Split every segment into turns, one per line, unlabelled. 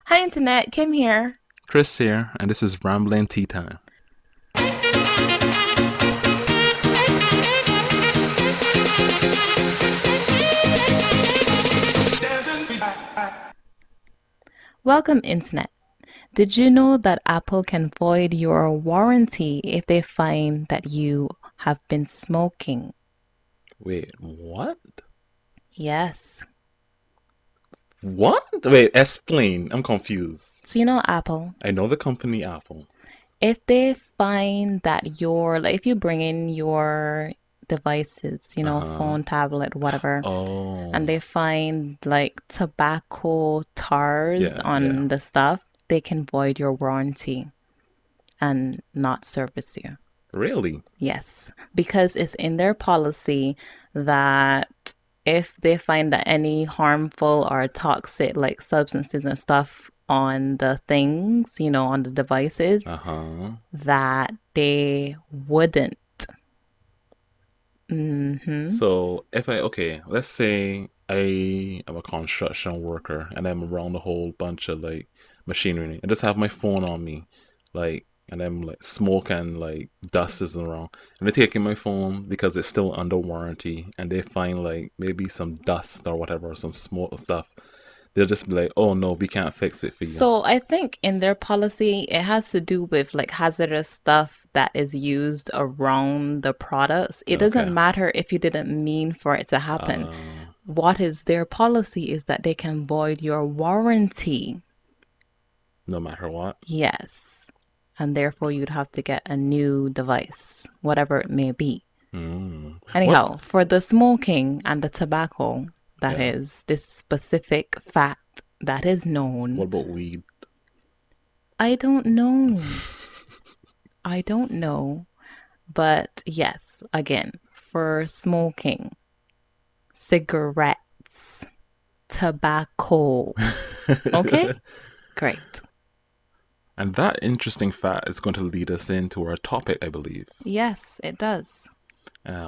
Hi, Internet. Kim here.
Chris here, and this is Rambling Teatime.
Welcome, Internet. Did you know that Apple can void your warranty if they find that you have been smoking?
Wait, what?
Yes.
What? Wait, explain. I'm confused.
So, you know, Apple,
I know the company Apple.
if they find that if you bring in your devices,
Uh-huh.
phone, tablet, whatever, and
Oh,
they find like tobacco tars
yeah, yeah.
on the stuff, they can void your warranty and not service you.
Really?
Yes, because it's in their policy that if they find that any harmful or toxic like substances and stuff on the things, on the devices,
Uh-huh.
that they wouldn't. Mm-hmm.
Okay, let's say I am a construction worker and I'm around a whole bunch of like machinery. I just have my phone on me, and I'm like smoke and like dust is around. And they're taking my phone because it's still under warranty and they find like maybe some dust or whatever, some smoke stuff. They'll just be like, oh no, we can't fix it for you.
So I think in their policy, it has to do with like hazardous stuff that is used around the products. It
Okay.
doesn't matter if you didn't mean for it to happen.
Uh,
What is their policy is that they can void your warranty.
no matter what.
Yes. And therefore you'd have to get a new device, whatever it may be.
Mm. What?
Anyhow, for the smoking and the tobacco, that
Yeah.
is this specific fact that is
What
known.
about weed?
I don't know. I don't know. But yes, again, for smoking, cigarettes, tobacco. Okay? Great.
And that interesting fact is going to lead us into our topic, I believe,
Yes, it does.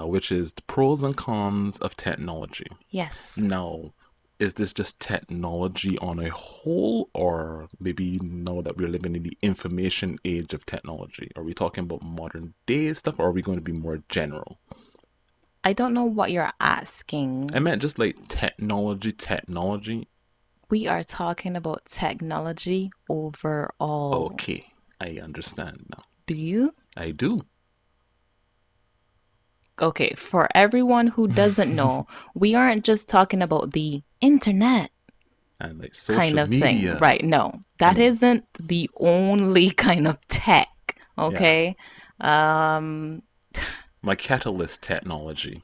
which is the pros and cons of technology.
Yes.
Now, is this just technology on a whole, or maybe now that we're living in the information age of technology? Are we talking about modern day stuff, or are we going to be more general?
I don't know what you're
I
asking.
meant just like technology.
We are talking about technology overall.
Okay, I understand now.
Do you?
I do.
Okay, for everyone who doesn't know, we aren't just talking about the internet
And like
kind
social
of thing,
media.
right? No, that
Mm,
isn't the only kind of tech,
yeah.
okay? Um,
My catalyst technology.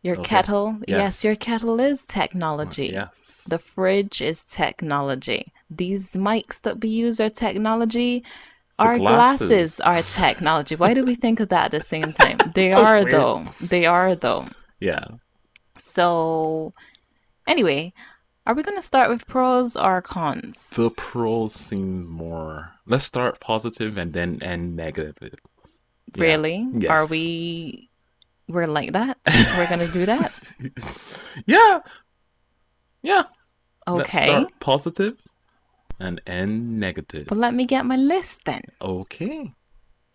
your
Okay.
kettle, yes, your
Yes.
kettle is technology.
Yes.
The fridge is technology. These mics that we use are technology.
The
Our glasses
glasses.
are technology. Why do we think of that at the same time? They
That's
are,
weird.
though. They are, though.
Yeah.
So, anyway, are we going to start with pros or cons?
The pros seem more. Let's start positive and then end negative. Yeah.
Really? Are
Yes.
we're like that? We're going to do that?
Yeah. Yeah. Let's
Okay.
start positive and end negative.
Well, let me get my list then.
Okay.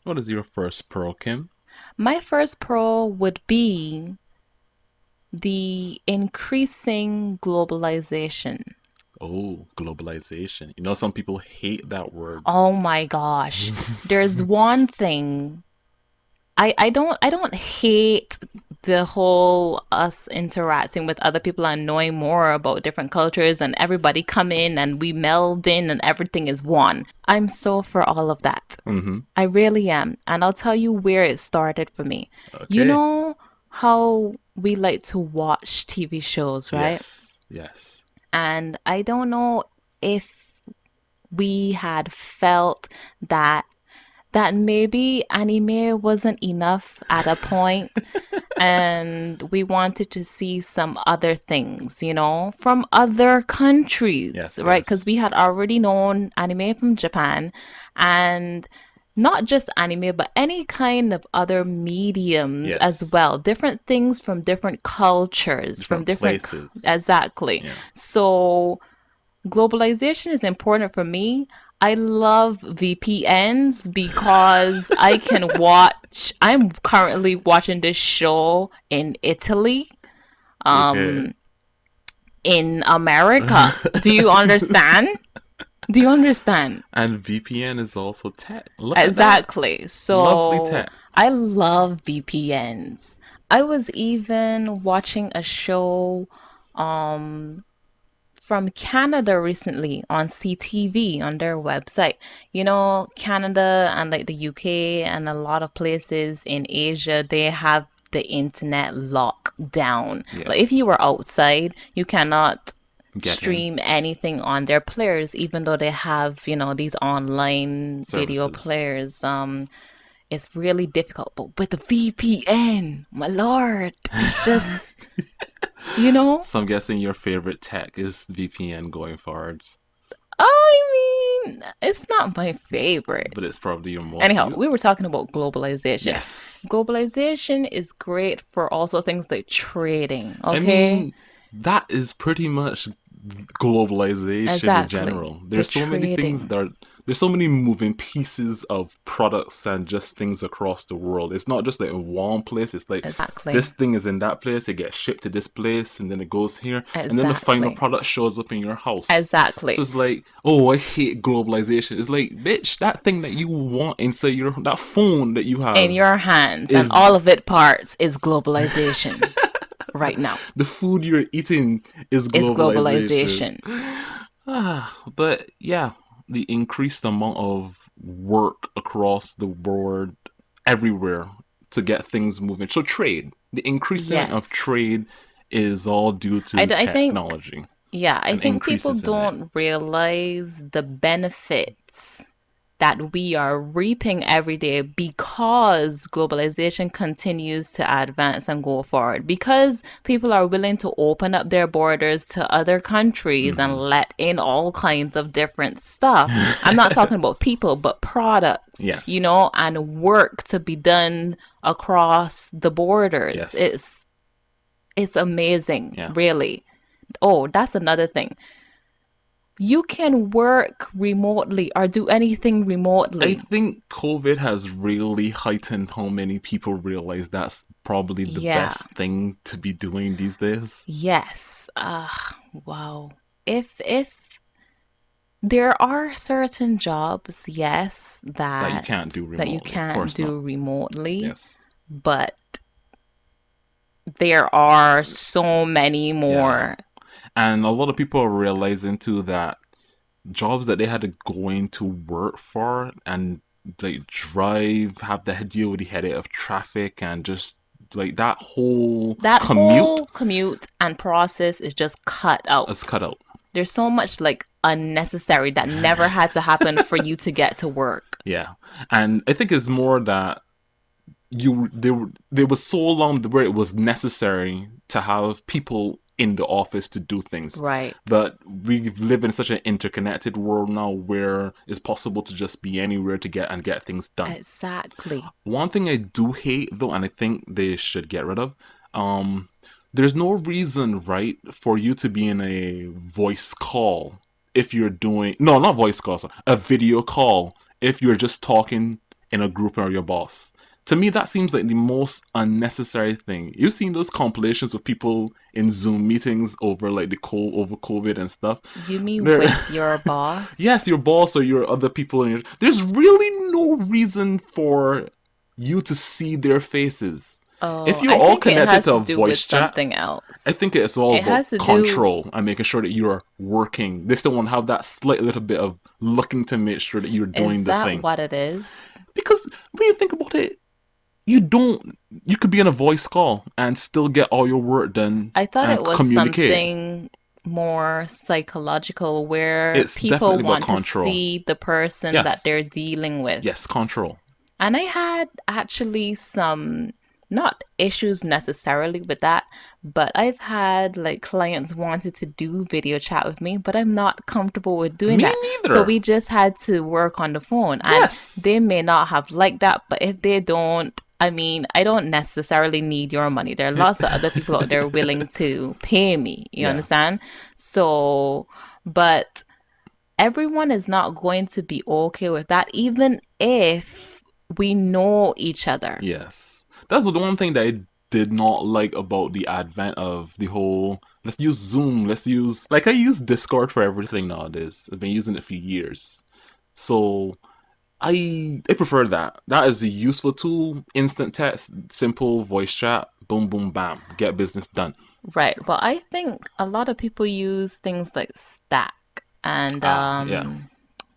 What is your first pro, Kim?
My first pro would be the increasing globalization.
Oh, globalization. You know, some people hate that word.
Oh my gosh. There's one thing I don't hate the whole us interacting with other people and knowing more about different cultures and everybody come in and we meld in and everything is one. I'm so for all of that.
Mm-hmm.
I really am. And I'll tell you where it started for me. You
Okay.
know how we like to watch TV shows, right?
Yes. Yes.
And I don't know if we had felt that maybe anime wasn't enough at a point and we wanted to see some other things, from other countries,
Yes.
right? Because
Yes.
we had already known anime from Japan and not just anime, but any kind of other mediums as
Yes.
well. Different things from different cultures, from
Different
different,
places.
exactly.
Yeah.
So globalization is important for me. I love VPNs because I can watch. I'm currently watching this show in Italy,
Okay.
um, in America. Do you understand? Do you understand?
And VPN is also tech. Look at that.
Exactly.
Lovely
So
tech.
I love VPNs. I was even watching a show um from Canada recently on CTV on their website. You know, Canada and like the UK and a lot of places in Asia, they have the internet locked down. Like if you
Yes.
were outside, you cannot
Get in
stream anything on their players, even though they have, these online video
services.
players. It's really difficult. But with the VPN, my lord, it's just, you know,
So I'm guessing your favorite tech is VPN going forward,
I mean, it's not my
but
favorite.
it's probably your most
Anyhow, we were
used.
talking about globalization.
Yes.
Globalization is great for also things like trading,
I
okay?
mean, that is pretty much globalization in
Exactly.
general.
The
There's so many things
trading.
that there's so many moving pieces of products and just things across the world. It's not just like in one place. It's like this
Exactly.
thing is in that place, it gets shipped to this place, and then it goes here, and then the final
Exactly.
product shows up in your house. So
Exactly.
it's like, oh, I hate globalization. It's like, bitch, that thing that you want inside your that phone that you
In
have
your hands, and
is
all of it parts is globalization right now.
the food you're eating is
Is
globalization.
globalization.
But yeah, the increased amount of work across the board everywhere to get things moving. So trade, the increasing of
Yes.
trade is all due to
I think,
technology
yeah, I
and
think people
increases in it.
don't realize the benefits that we are reaping every day because globalization continues to advance and go forward. Because people are willing to open up their borders to other countries and
Hmm.
let in all kinds of different stuff. I'm not talking about people, but products,
Yes.
and work to be done across the borders.
Yes.
It's amazing,
Yeah.
really. Oh, that's another thing. You can work remotely or do anything
I
remotely.
think COVID has really heightened how many people realize that's probably the
Yeah.
best thing to be doing these days.
Yes. Wow. If there are certain jobs, yes,
That you
that
can't do
you
remotely. Of
can't
course not.
do remotely,
Yes.
but there are so many
Yeah.
more.
And a lot of people are realizing too that jobs that they had to go into work for and like drive, have the deal with the headache of traffic and just like that whole
That
commute
whole commute and process is just cut
is
out.
cut out.
There's so much like unnecessary that never had to happen for you to get to work.
Yeah. And I think it's more that there was so long where it was necessary to have people in the office to do things,
Right.
but we live in such an interconnected world now where it's possible to just be anywhere to get things done.
Exactly.
One thing I do hate though, and I think they should get rid of, um there's no reason, right, for you to be in a voice call if you're doing, no, not voice call, sorry, a video call if you're just talking in a group or your boss. To me, that seems like the most unnecessary thing. You've seen those compilations of people in Zoom meetings over like over COVID and stuff.
You mean
They're,
with your boss?
yes, your boss or your other people in your, there's really no reason for you to see their faces. If
Oh,
you're
I
all
think it
connected
has
to
to
a
do with
voice chat,
something
I
else.
think it's all
It
about
has to do,
control and making sure that you're working. They still want to have that slight little bit of looking to make sure that you're
is
doing the
that
thing.
what it is?
Because when you think about it, you don't, you could be in a voice call and still get all your work done
I thought
and
it was
communicate.
something more psychological where
It's
people
definitely about
want to
control.
see the person that
Yes.
they're dealing with.
Yes, control.
And I had actually some, not issues necessarily with that, but I've had like clients wanted to do video chat with me, but I'm not comfortable with doing
Me
that. So
neither.
we just had to work on the phone, and
Yes.
they may not have liked that, but if they don't, I mean, I don't necessarily need your money. There are lots of other people out there willing to pay me. You
Yeah.
understand? So, but everyone is not going to be okay with that, even if we know each other.
Yes. That's the one thing that I did not like about the advent of the whole let's use Zoom, let's use like I use Discord for everything nowadays. I've been using it for years. So I prefer that. That is a useful tool, instant text, simple voice chat, boom boom bam, get business done.
Right. Well, I think a lot of people use things like Stack and
Ah, yeah.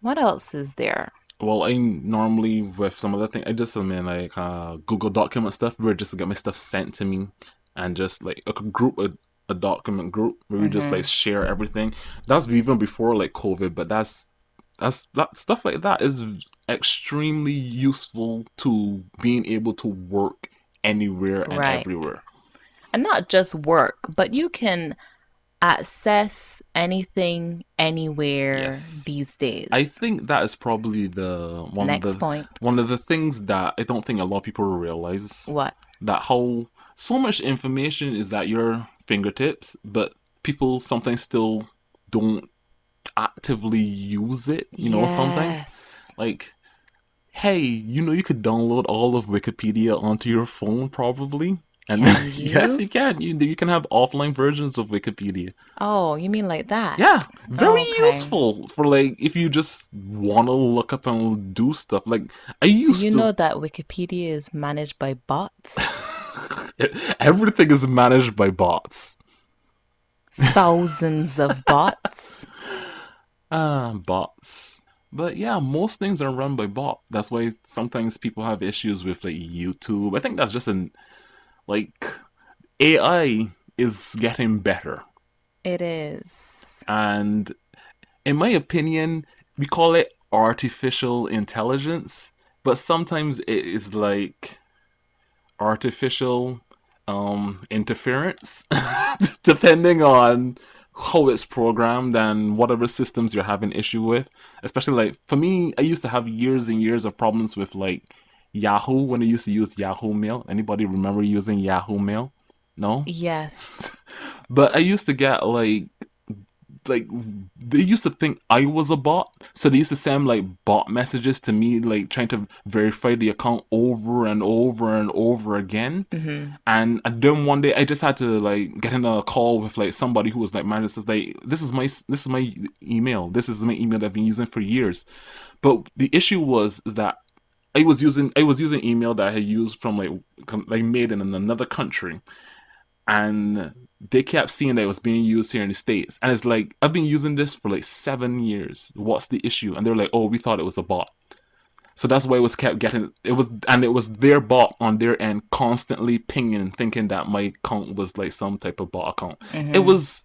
what else is there?
Well, I normally with some other thing, I just am in like Google document stuff where just to get my stuff sent to me, and just like a group, a document group where we just like
Mm-hmm.
share everything. That's even before like COVID, but that's that stuff like that is extremely useful to being able to work anywhere and
Right.
everywhere.
And not just work, but you can access anything anywhere
Yes.
these
I
days.
think that is probably the
Next point.
one of the things that I don't think a lot of people realize,
What?
that how so much information is at your fingertips, but people sometimes still don't actively use it, you know, sometimes.
Yes.
Like, hey, you know you could download all of Wikipedia onto your phone probably. And
Can
yes,
you?
you can. You can have offline versions of Wikipedia.
Oh, you mean like that?
Yeah, very
Oh, okay.
useful for like if you just want to look up and do stuff. Like I
Do you
used to.
know that Wikipedia is managed by bots?
Everything is managed by bots.
Thousands of bots?
Bots. But yeah, most things are run by bot. That's why sometimes people have issues with like YouTube. I think that's just an like AI is getting better.
It is.
And in my opinion, we call it artificial intelligence, but sometimes it is like artificial interference, depending on how it's programmed and whatever systems you're having issue with. Especially like for me, I used to have years and years of problems with like Yahoo when I used to use Yahoo Mail. Anybody remember using Yahoo Mail? No?
Yes.
But I used to get like they used to think I was a bot, so they used to send like bot messages to me, like trying to verify the account over and over and over again.
Mm-hmm.
And then one day I just had to like get in a call with like somebody who was like manager says like this is my email, this is my email that I've been using for years. But the issue was is that I was using email that I had used from like made in another country, and they kept seeing that it was being used here in the States. And it's like, I've been using this for like 7 years. What's the issue? And they're like, oh, we thought it was a bot. So that's why it was kept getting and it was their bot on their end constantly pinging, thinking that my account was like some type of bot account. It
Mm-hmm.
was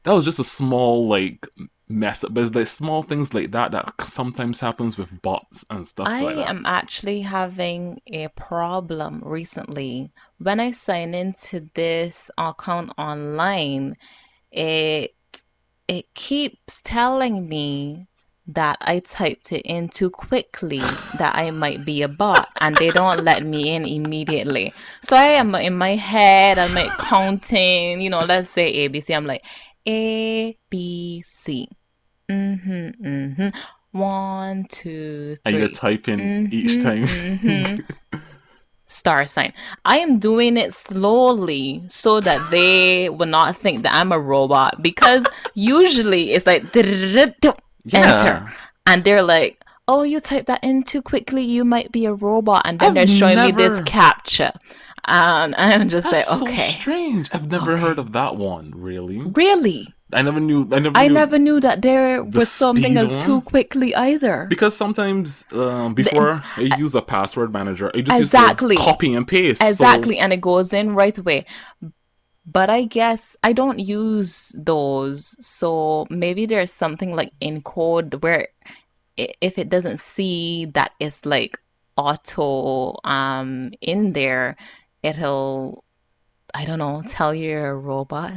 that was just a small like mess up, but it's like small things like that that sometimes happens with bots and stuff
I
like that.
am actually having a problem recently. When I sign into this account online, it it keeps telling me that I typed it in too quickly, that I might be a bot, and they don't let me in immediately. So I am in my head, I'm like counting, let's say ABC. I'm like ABC. Mm-hmm, mm-hmm. One, two,
And you're
three.
typing each
Mm-hmm,
time.
mm-hmm. Star sign. I am doing it slowly so that they will not think that I'm a robot, because usually it's like enter,
Yeah.
and they're like, "Oh, you typed that in too quickly. You might be a robot." And then
I've
they're showing me this
never
captcha, and I'm just
That's
like,
so
"Okay,
strange. I've never heard
okay,
of that one, really.
really."
I never knew I never
I
knew
never knew that there
the
was something
speed
as too
one.
quickly either.
Because sometimes
The,
before I use a password manager, I just used to
exactly,
copy and paste. So
exactly, and it goes in right away. But I guess I don't use those. So maybe there's something like in code where if it doesn't see that it's like auto in there, it'll, I don't know, tell you're a robot.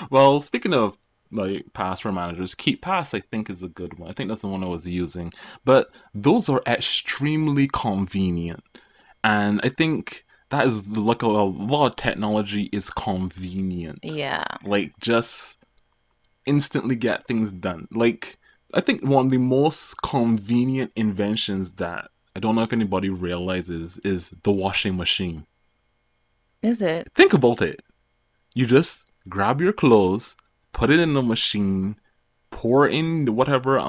well, speaking of like password managers, keep pass I think is a good one. I think that's the one I was using. But those are extremely convenient. And I think that is like a lot of technology is convenient.
Yeah.
Like just instantly get things done. Like, I think one of the most convenient inventions that I don't know if anybody realizes is the washing machine.
Is it?
Think about it. You just grab your clothes, put it in the machine, pour in whatever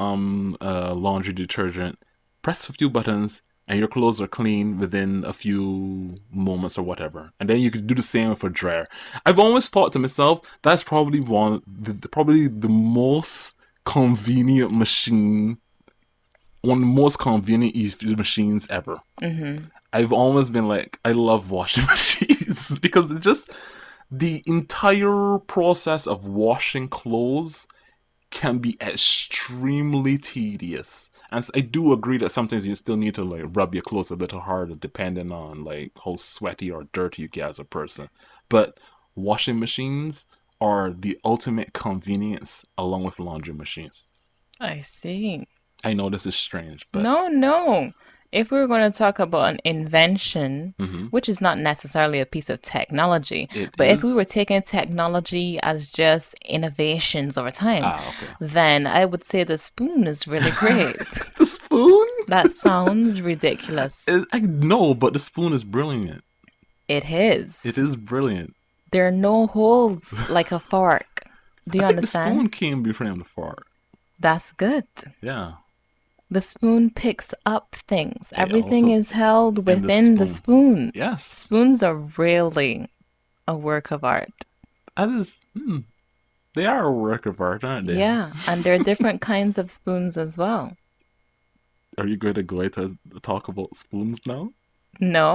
laundry detergent, press a few buttons, and your clothes are clean within a few moments or whatever. And then you could do the same for dryer. I've always thought to myself that's probably probably the most convenient machine, one of the most convenient machines ever.
Mm-hmm.
I've always been like, I love washing machines because it just the entire process of washing clothes can be extremely tedious. And I do agree that sometimes you still need to like rub your clothes a little harder depending on like how sweaty or dirty you get as a person. But washing machines are the ultimate convenience along with laundry machines.
I see.
I know this is strange, but
No, no. If we were going to talk about an invention,
mhm,
which is not necessarily a piece of technology,
it
but if we were
is.
taking technology as just innovations over time,
Ah, okay.
then I would say the spoon is really great.
The spoon?
That sounds ridiculous.
I know, but the spoon is brilliant.
It
It
is.
is brilliant.
There are no holes like a fork. Do
I
you
think the
understand?
spoon came before the fart.
That's good.
Yeah.
The spoon picks up things.
It
Everything
also
is held
in the
within the
spoon.
spoon.
Yes.
Spoons are really a work of art.
That is. They are a work of art, aren't they?
Yeah, and there are different kinds of spoons as well.
Are you going to go to talk about spoons now?
No,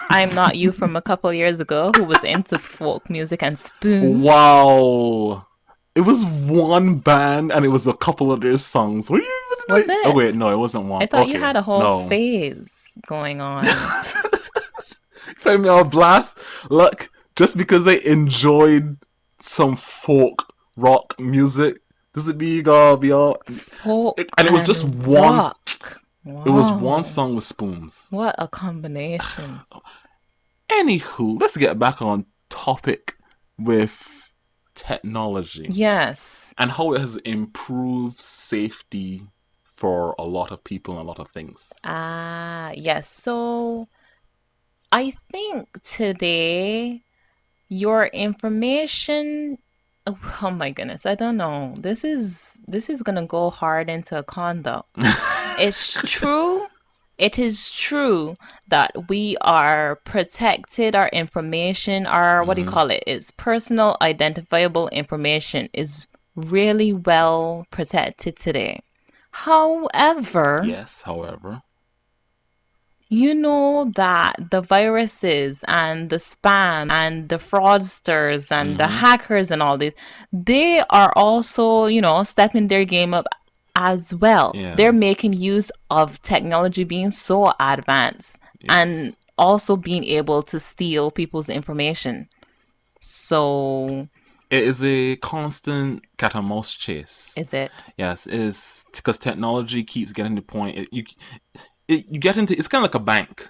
I'm not you from a couple years ago who was into folk music and spoons.
Wow. It was one band and it was a couple of their songs. Were you even
Was
like? Oh wait,
it?
no, it wasn't
I
one.
thought you
Okay,
had a whole
no.
phase going on.
Put me on blast. Look, just because I enjoyed some folk rock music, does it mean you gotta be all?
Folk
And it was just
and
one.
rock.
It was one
Wow.
song with spoons.
What a combination.
Anywho, let's get back on topic with technology
Yes.
and how it has improved safety for a lot of people and a lot of things.
Yes. So I think today your information, oh my goodness, I don't know. This is gonna go hard into a con though. It's true. It is true that we are protected. Our information, our what do you
Mm-hmm.
call it? It's personal identifiable information is really well protected today. However,
Yes, however.
you know that the viruses and the spam and the fraudsters and the
Mm-hmm.
hackers and all this, they are also, stepping their game up as well.
Yeah.
They're making use of technology being so advanced and
Yes.
also being able to steal people's information. So,
It is a constant cat and mouse chase.
is it?
Yes, it is because technology keeps getting to the point. You get into it's kind of like a bank.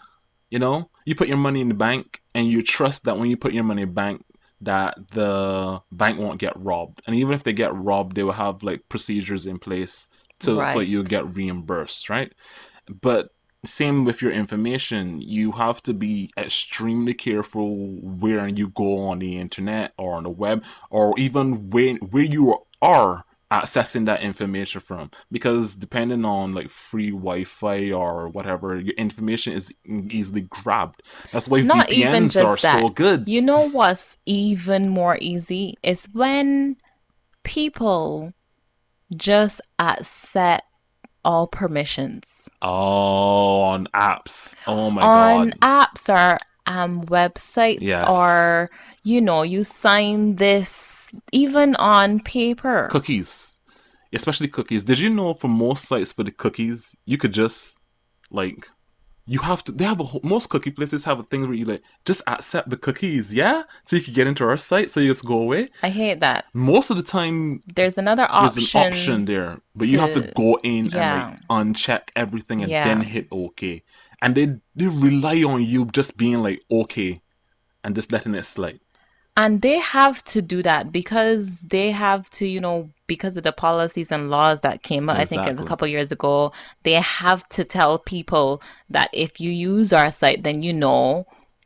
You know, you put your money in the bank and you trust that when you put your money in the bank, that the bank won't get robbed. And even if they get robbed, they will have like procedures in place to so
Right.
you get reimbursed, right? But same with your information, you have to be extremely careful where you go on the internet or on the web, or even where you are accessing that information from, because depending on like free Wi-Fi or whatever, your information is easily grabbed. That's why
Not even
VPNs are
just
so
that.
good.
You know what's even more easy? It's when people just accept all permissions
Oh, on apps, oh my
on
god.
apps or websites,
Yes.
or you sign this even on paper.
Cookies, especially cookies. Did you know for most sites for the cookies, you could just like you have to. They have most cookie places have a thing where you like just accept the cookies, yeah, so you can get into our site. So you just go away.
I hate that.
Most of the time,
There's another
there's an option
option
there, but you have to
to,
go in and like
yeah,
uncheck everything and then
yeah.
hit OK. And they rely on you just being like OK and just letting it slide.
And they have to do that because they have to, because of the policies and laws that came out, I think it's a
Exactly.
couple years ago, they have to tell people that if you use our site, then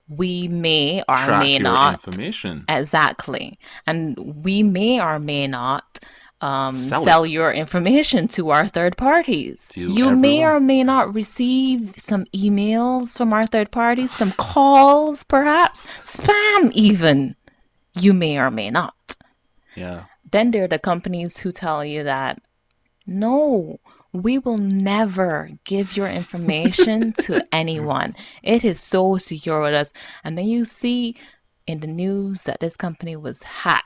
we may or may
Track your
not.
information.
Exactly. And we may or may not
Sell
sell
it
your information to our third parties.
to
You may
everyone.
or may not receive some emails from our third parties, some calls, perhaps, spam even. You may or may not.
Yeah.
Then there are the companies who tell you that no, we will never give your information to anyone. It is so secure with us. And then you see in the news that this company was hacked.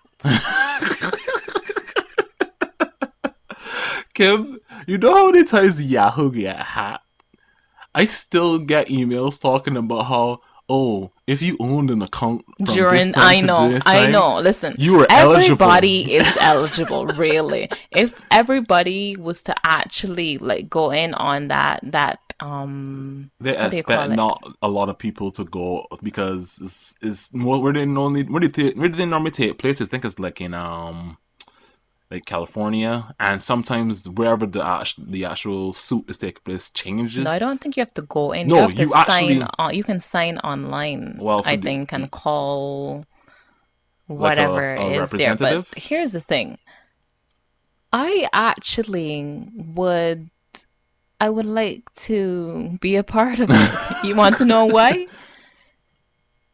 Kim, you know how many times Yahoo get hacked? I still get emails talking about how, oh, if you owned an account from this
During,
time to this
I
time,
know. Listen,
you were eligible.
everybody is eligible, really. If everybody was to actually like go in on
They
what do you
expect
call it?
not a lot of people to go because it's more where do they normally take place? I think it's like in like California, and sometimes wherever the actual suit is taking place
No, I
changes.
don't think you have to go in. You
No,
have to
you
sign
actually
on. You can sign online,
well
I
for the
think, and call
like
whatever
a
is there. But
representative.
here's the thing. I actually I would like to be a part of it. You want to know why?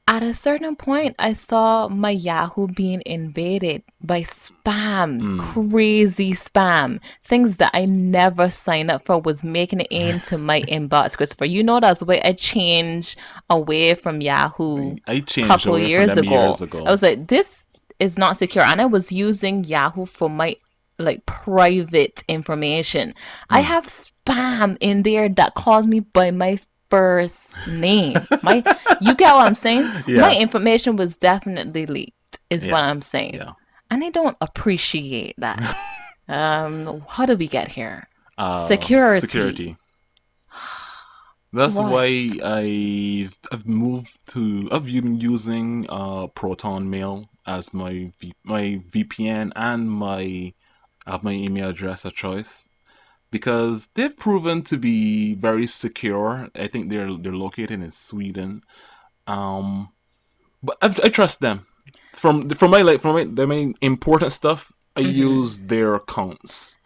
At a certain point, I saw my Yahoo being invaded by spam,
Mm.
crazy spam. Things that I never signed up for was making it into my inbox, Christopher. You know that's why I changed away from Yahoo
I changed
couple
away from
years
them
ago.
years
I
ago.
was like, this is not secure. And I was using Yahoo for my like private information. I
Mm.
have spam in there that calls me by my first name. My You get what I'm saying? My
Yeah,
information was definitely leaked, is what
yeah,
I'm saying.
yeah.
And I don't appreciate that. How did we get here?
Security.
Security.
That's
What?
why I've been using Proton Mail as my VPN and my I have my email address of choice because they've proven to be very secure. I think they're located in Sweden. Um, but I trust them. From my important stuff, I
Mm-hmm.
use their accounts.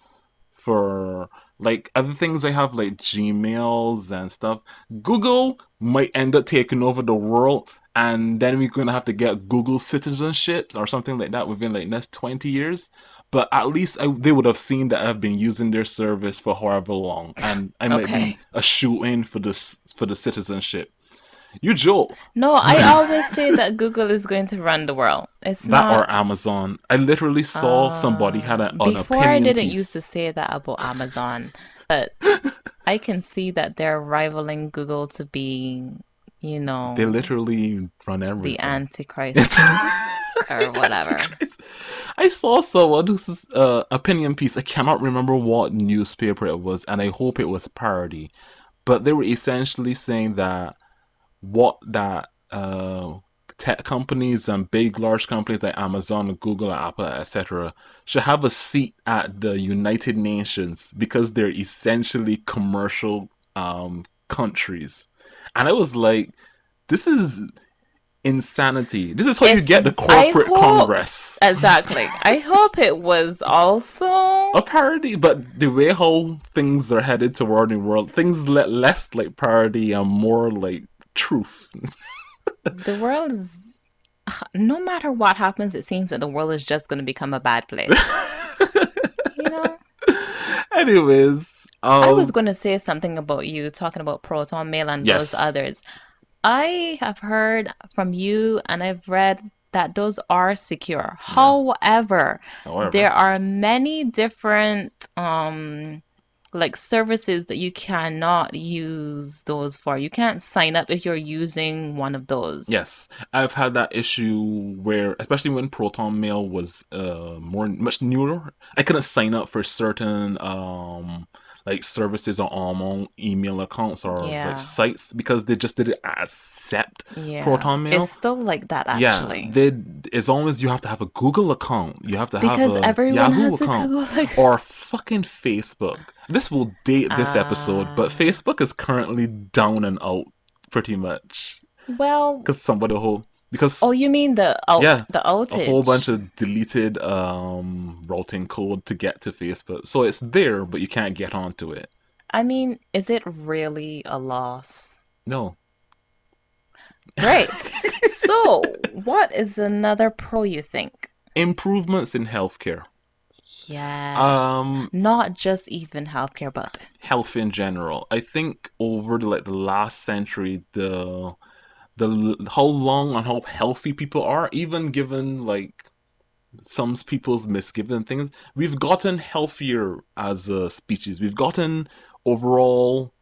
For like other things I have like Gmails and stuff. Google might end up taking over the world, and then we're gonna have to get Google citizenships or something like that within like next 20 years. But at least they would have seen that I've been using their service for however long, and I might be
Okay.
a shoe in for this for the citizenship. You joke.
No, I always say that Google is going to run the world. It's
That or
not.
Amazon. I literally saw somebody had an
Before I
opinion
didn't used to
piece.
say that about Amazon, but I can see that they're rivaling Google to be, you
They
know,
literally run
the
everything.
Antichrist or whatever.
Antichrist. I saw someone whose opinion piece. I cannot remember what newspaper it was, and I hope it was a parody. But they were essentially saying that what that tech companies and big large companies like Amazon, Google, Apple, etc. should have a seat at the United Nations because they're essentially commercial countries. And I was like, this is insanity. This is how you
It's,
get the
I
corporate
hope,
congress.
exactly. I hope it was also,
A parody, but the way how things are headed toward the world, things less like parody and more like truth.
the world is, no matter what happens, it seems that the world is just going to become a bad place. You know?
Anyways,
I was going to say something about you talking about Proton Mail and those
yes,
others. I have heard from you and I've read that those are secure.
yeah.
However,
However,
there are many different like services that you cannot use those for. You can't sign up if you're using one of those.
yes, I've had that issue where, especially when Proton Mail was much newer, I couldn't sign up for certain like services on all email accounts or like
Yeah.
sites because they just didn't accept
Yeah.
Proton
It's
Mail.
still like that
Yeah,
actually.
they as long as you have to have a Google account, you have to have
Because
a
everyone
Yahoo
has a
account
Google like
or fucking Facebook. This will date this episode, but
uh
Facebook is currently down and out pretty much
well,
because somebody whole
oh,
because
you mean
yeah,
the
a whole bunch
outage?
of deleted routing code to get to Facebook. So it's there, but you can't get onto it.
I mean, is it really a loss?
No.
Great. So, what is another pro you think?
Improvements in healthcare.
Yes.
Um
Not just even healthcare, but
Health in general. I think over the last century the how long and how healthy people are, even given like some people's misgiven things, we've gotten healthier as a species. We've gotten overall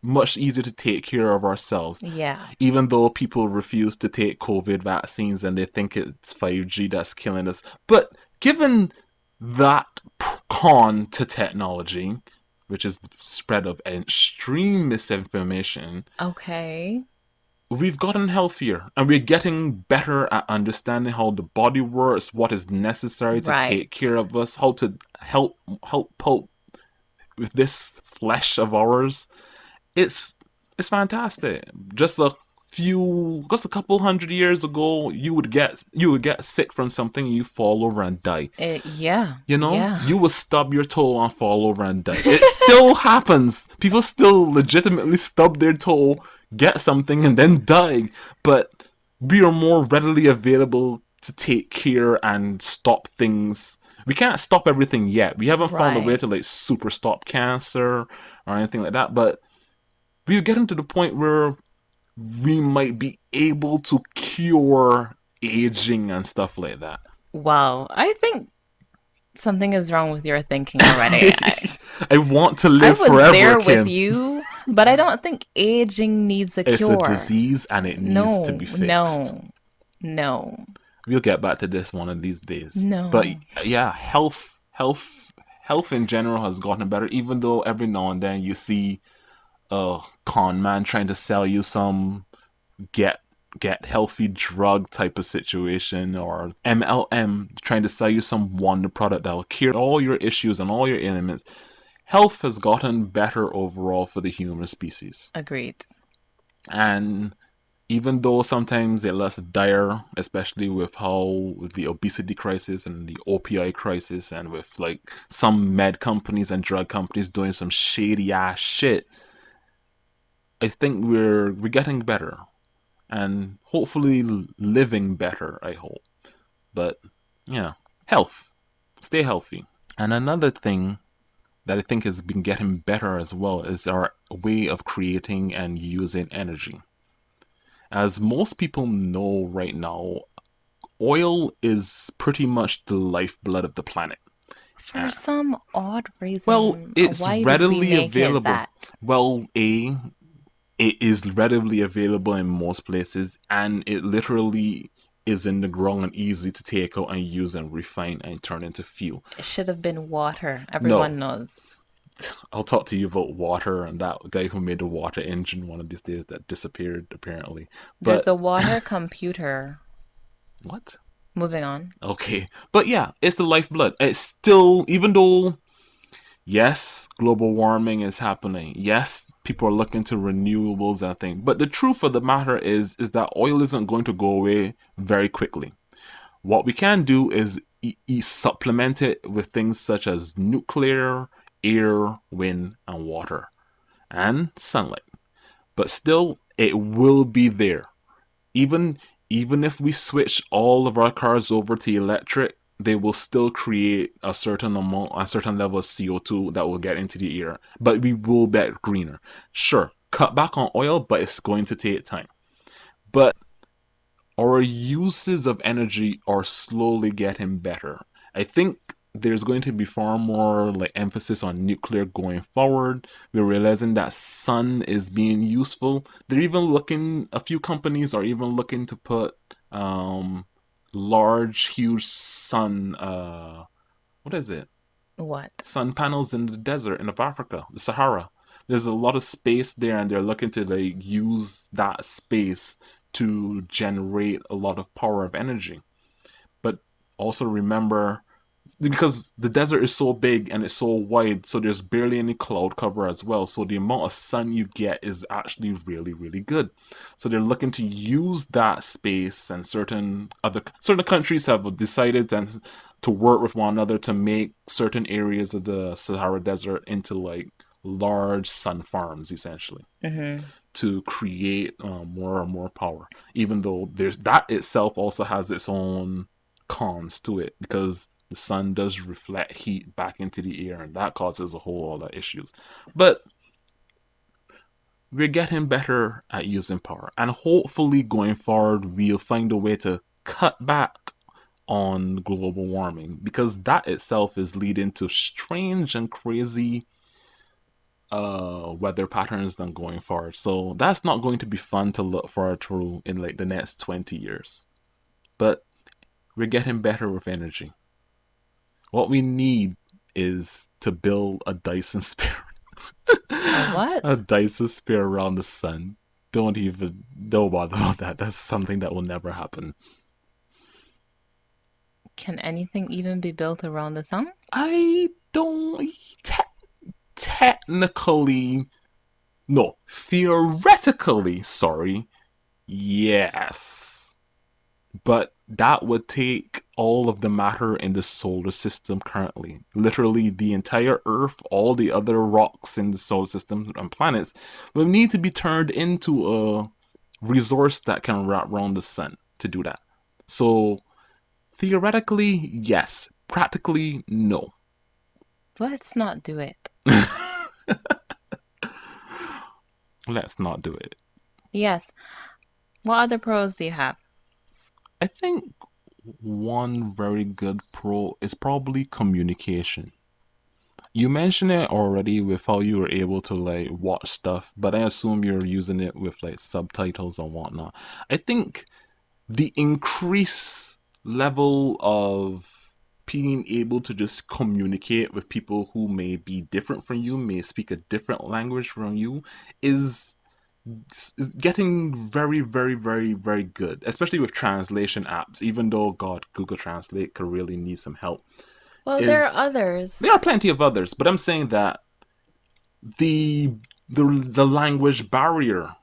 much easier to take care of ourselves.
yeah,
Even though people refuse to take COVID vaccines and they think it's 5G that's killing us. But given that con to technology, which is the spread of extreme misinformation,
okay.
we've gotten healthier and we're getting better at understanding how the body works, what is necessary to
Right.
take care of us, how to help cope with this flesh of ours. It's it's fantastic. Just a couple hundred years ago, you would get sick from something, and you fall over and die.
Yeah,
You know,
yeah.
you will stub your toe and fall over and die. It still happens. People still legitimately stub their toe, get something, and then die. But we are more readily available to take care and stop things. We can't stop everything yet. We haven't found a way
Right.
to like super stop cancer or anything like that. But we're getting to the point where we might be able to cure aging and stuff like that.
Wow. I think something is wrong with your thinking already.
I want to
I
live
was
forever,
there with
Kim.
you, but I don't think aging needs a
It's a
cure.
disease and it needs to
No,
be fixed.
no, no,
We'll get back to this one of these days. But
no.
yeah, health in general has gotten better, even though every now and then you see a con man trying to sell you some get get healthy drug type of situation, or MLM trying to sell you some wonder product that'll cure all your issues and all your ailments. Health has gotten better overall for the human species.
Agreed.
And even though sometimes it less dire, especially with how with the obesity crisis and the OPI crisis, and with like some med companies and drug companies doing some shady ass shit, I think we're getting better and hopefully living better. I hope, but yeah, health, stay healthy. And another thing that I think has been getting better as well is our way of creating and using energy. As most people know right now, oil is pretty much the lifeblood of the planet.
For
Uh,
some odd
well,
reason,
it's
why did we
readily
make it
available.
that?
Well, it is readily available in most places, and it literally is in the ground and easy to take out and use and refine and turn into fuel.
It should have been water.
No,
Everyone knows.
I'll talk to you about water and that guy who made the water engine one of these days that disappeared apparently.
There's
But
a water computer.
what?
Moving on.
Okay. But yeah, it's the lifeblood. It's still, even though, yes, global warming is happening. Yes, people are looking to renewables and things. But the truth of the matter is that oil isn't going to go away very quickly. What we can do is supplement it with things such as nuclear, air, wind, and water, and sunlight. But still, it will be there. Even even if we switch all of our cars over to electric, they will still create a certain level of CO2 that will get into the air. But we will get greener. Sure, cut back on oil, but it's going to take time. But our uses of energy are slowly getting better. I think there's going to be far more like emphasis on nuclear going forward. We're realizing that sun is being useful. They're even looking. A few companies are even looking to put large, huge sun. What is it?
What?
Sun panels in the desert of Africa, the Sahara. There's a lot of space there, and they're looking to like use that space to generate a lot of power of energy. But also remember, because the desert is so big and it's so wide, so there's barely any cloud cover as well. So the amount of sun you get is actually really, really good. So they're looking to use that space, and certain countries have decided to work with one another to make certain areas of the Sahara Desert into like large sun farms, essentially,
Mm-hmm.
to create more and more power. Even though there's that itself also has its own cons to it, because the sun does reflect heat back into the air, and that causes a whole lot of issues. But we're getting better at using power, and hopefully going forward we'll find a way to cut back on global warming, because that itself is leading to strange and crazy weather patterns than going forward. So that's not going to be fun to look forward to in like the next 20 years. But we're getting better with energy. What we need is to build a Dyson sphere.
A what?
A Dyson sphere around the sun. Don't bother about that. That's something that will never happen.
Can anything even be built around the sun?
I don't technically, no, theoretically, sorry, yes. But that would take all of the matter in the solar system currently. Literally, the entire Earth, all the other rocks in the solar system and planets will need to be turned into a resource that can wrap around the sun to do that. So, theoretically, yes. Practically, no.
Let's not do it.
Let's not do it.
Yes. What other pros do you have?
I think one very good pro is probably communication. You mentioned it already with how you were able to like watch stuff, but I assume you're using it with like subtitles and whatnot. I think the increased level of being able to just communicate with people who may be different from you, may speak a different language from you, is getting very, very, very, very good, especially with translation apps. Even though, God, Google Translate could really need some help.
Well, there are
Is There
others.
are plenty of others, but I'm saying that the the language barrier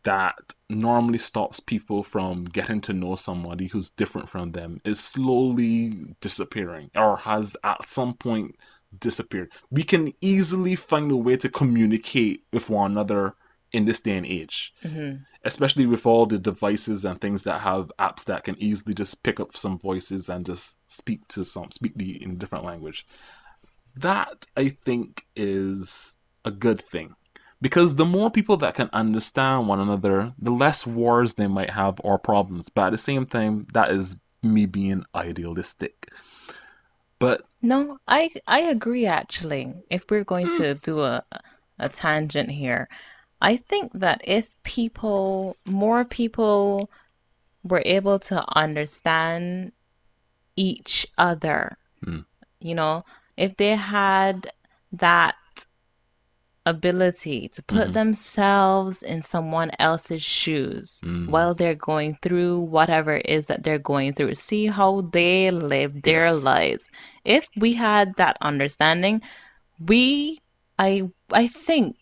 that normally stops people from getting to know somebody who's different from them is slowly disappearing, or has at some point disappeared. We can easily find a way to communicate with one another in this day and age,
Hmm.
especially with all the devices and things that have apps that can easily just pick up some voices and just speak the in a different language. That I think is a good thing, because the more people that can understand one another, the less wars they might have or problems. But at the same time, that is me being idealistic. But
No, I agree actually. If we're going
mm,
to do a tangent here, I think that if more people were able to understand each other,
mm,
you know, if they had that ability to put
mm-hmm,
themselves in someone else's shoes
mm,
while they're going through whatever it is that they're going through, see how they live their
yes,
lives. If we had that understanding, we I think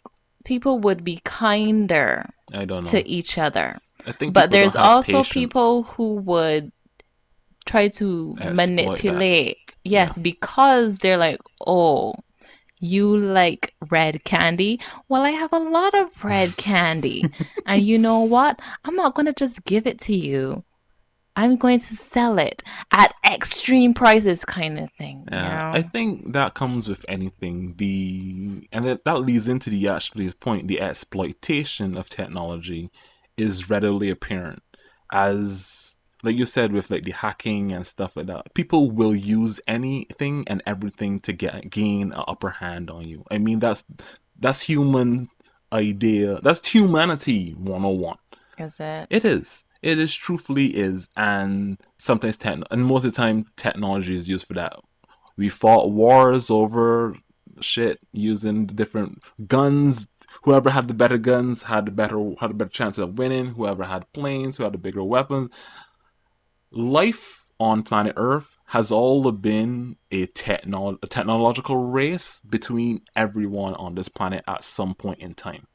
people would be kinder
I don't know.
to each other.
I think
But
people don't
there's
have
also
patience.
people who would try to
Exploit that.
manipulate.
Yeah.
Yes, because they're like, "Oh, you like red candy? Well, I have a lot of red candy. And you know what? I'm not going to just give it to you. I'm going to sell it at extreme prices, kind of thing, you
I
know?
think that comes with anything. That leads into the actually point. The exploitation of technology is readily apparent, as like you said, with like the hacking and stuff like that. People will use anything and everything to gain an upper hand on you. I mean, that's human idea. That's humanity 101.
Is it?
It is. It is truthfully is, and sometimes and most of the time technology is used for that. We fought wars over shit using different guns. Whoever had the better guns had a better chance of winning. Whoever had planes, who had the bigger weapons. Life on planet Earth has all been a technological race between everyone on this planet at some point in time.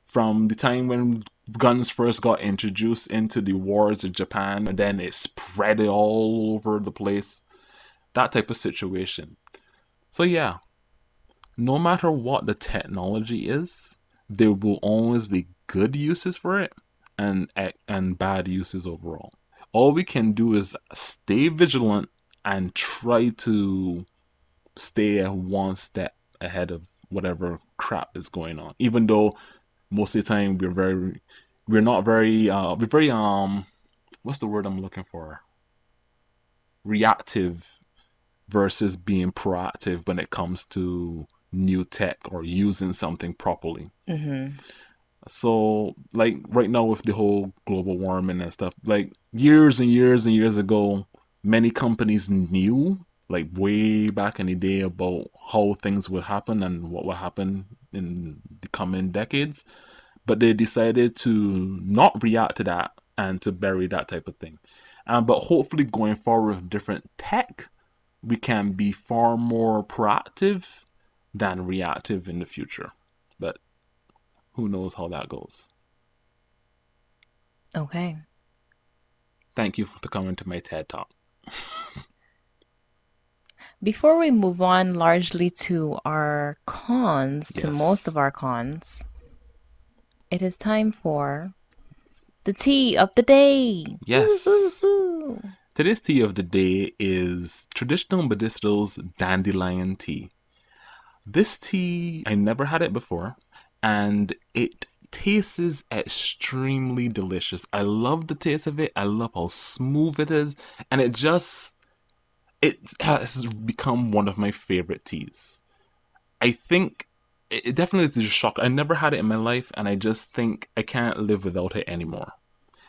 From the time when guns first got introduced into the wars in Japan, and then it spread it all over the place. That type of situation. So yeah, no matter what the technology is, there will always be good uses for it and bad uses overall. All we can do is stay vigilant and try to stay one step ahead of whatever crap is going on. Even though most of the time we're not very we're very what's the word I'm looking for? Reactive versus being proactive when it comes to new tech or using something properly.
Mm-hmm.
So, like right now with the whole global warming and stuff, like years and years and years ago, many companies knew, like way back in the day, about how things would happen and what would happen in the coming decades, but they decided to not react to that and to bury that type of thing. But hopefully, going forward with different tech, we can be far more proactive than reactive in the future. But who knows how that goes?
Okay.
Thank you for coming to my TED Talk.
Before we move on largely to our cons, to most
Yes.
of our cons, it is time for the tea of the day.
Yes.
Woo-hoo-hoo.
Today's tea of the day is traditional medicinals dandelion tea. This tea, I never had it before, and it tastes extremely delicious. I love the taste of it. I love how smooth it is, and it has become one of my favorite teas. I think it definitely is a shock. I never had it in my life, and I just think I can't live without it anymore.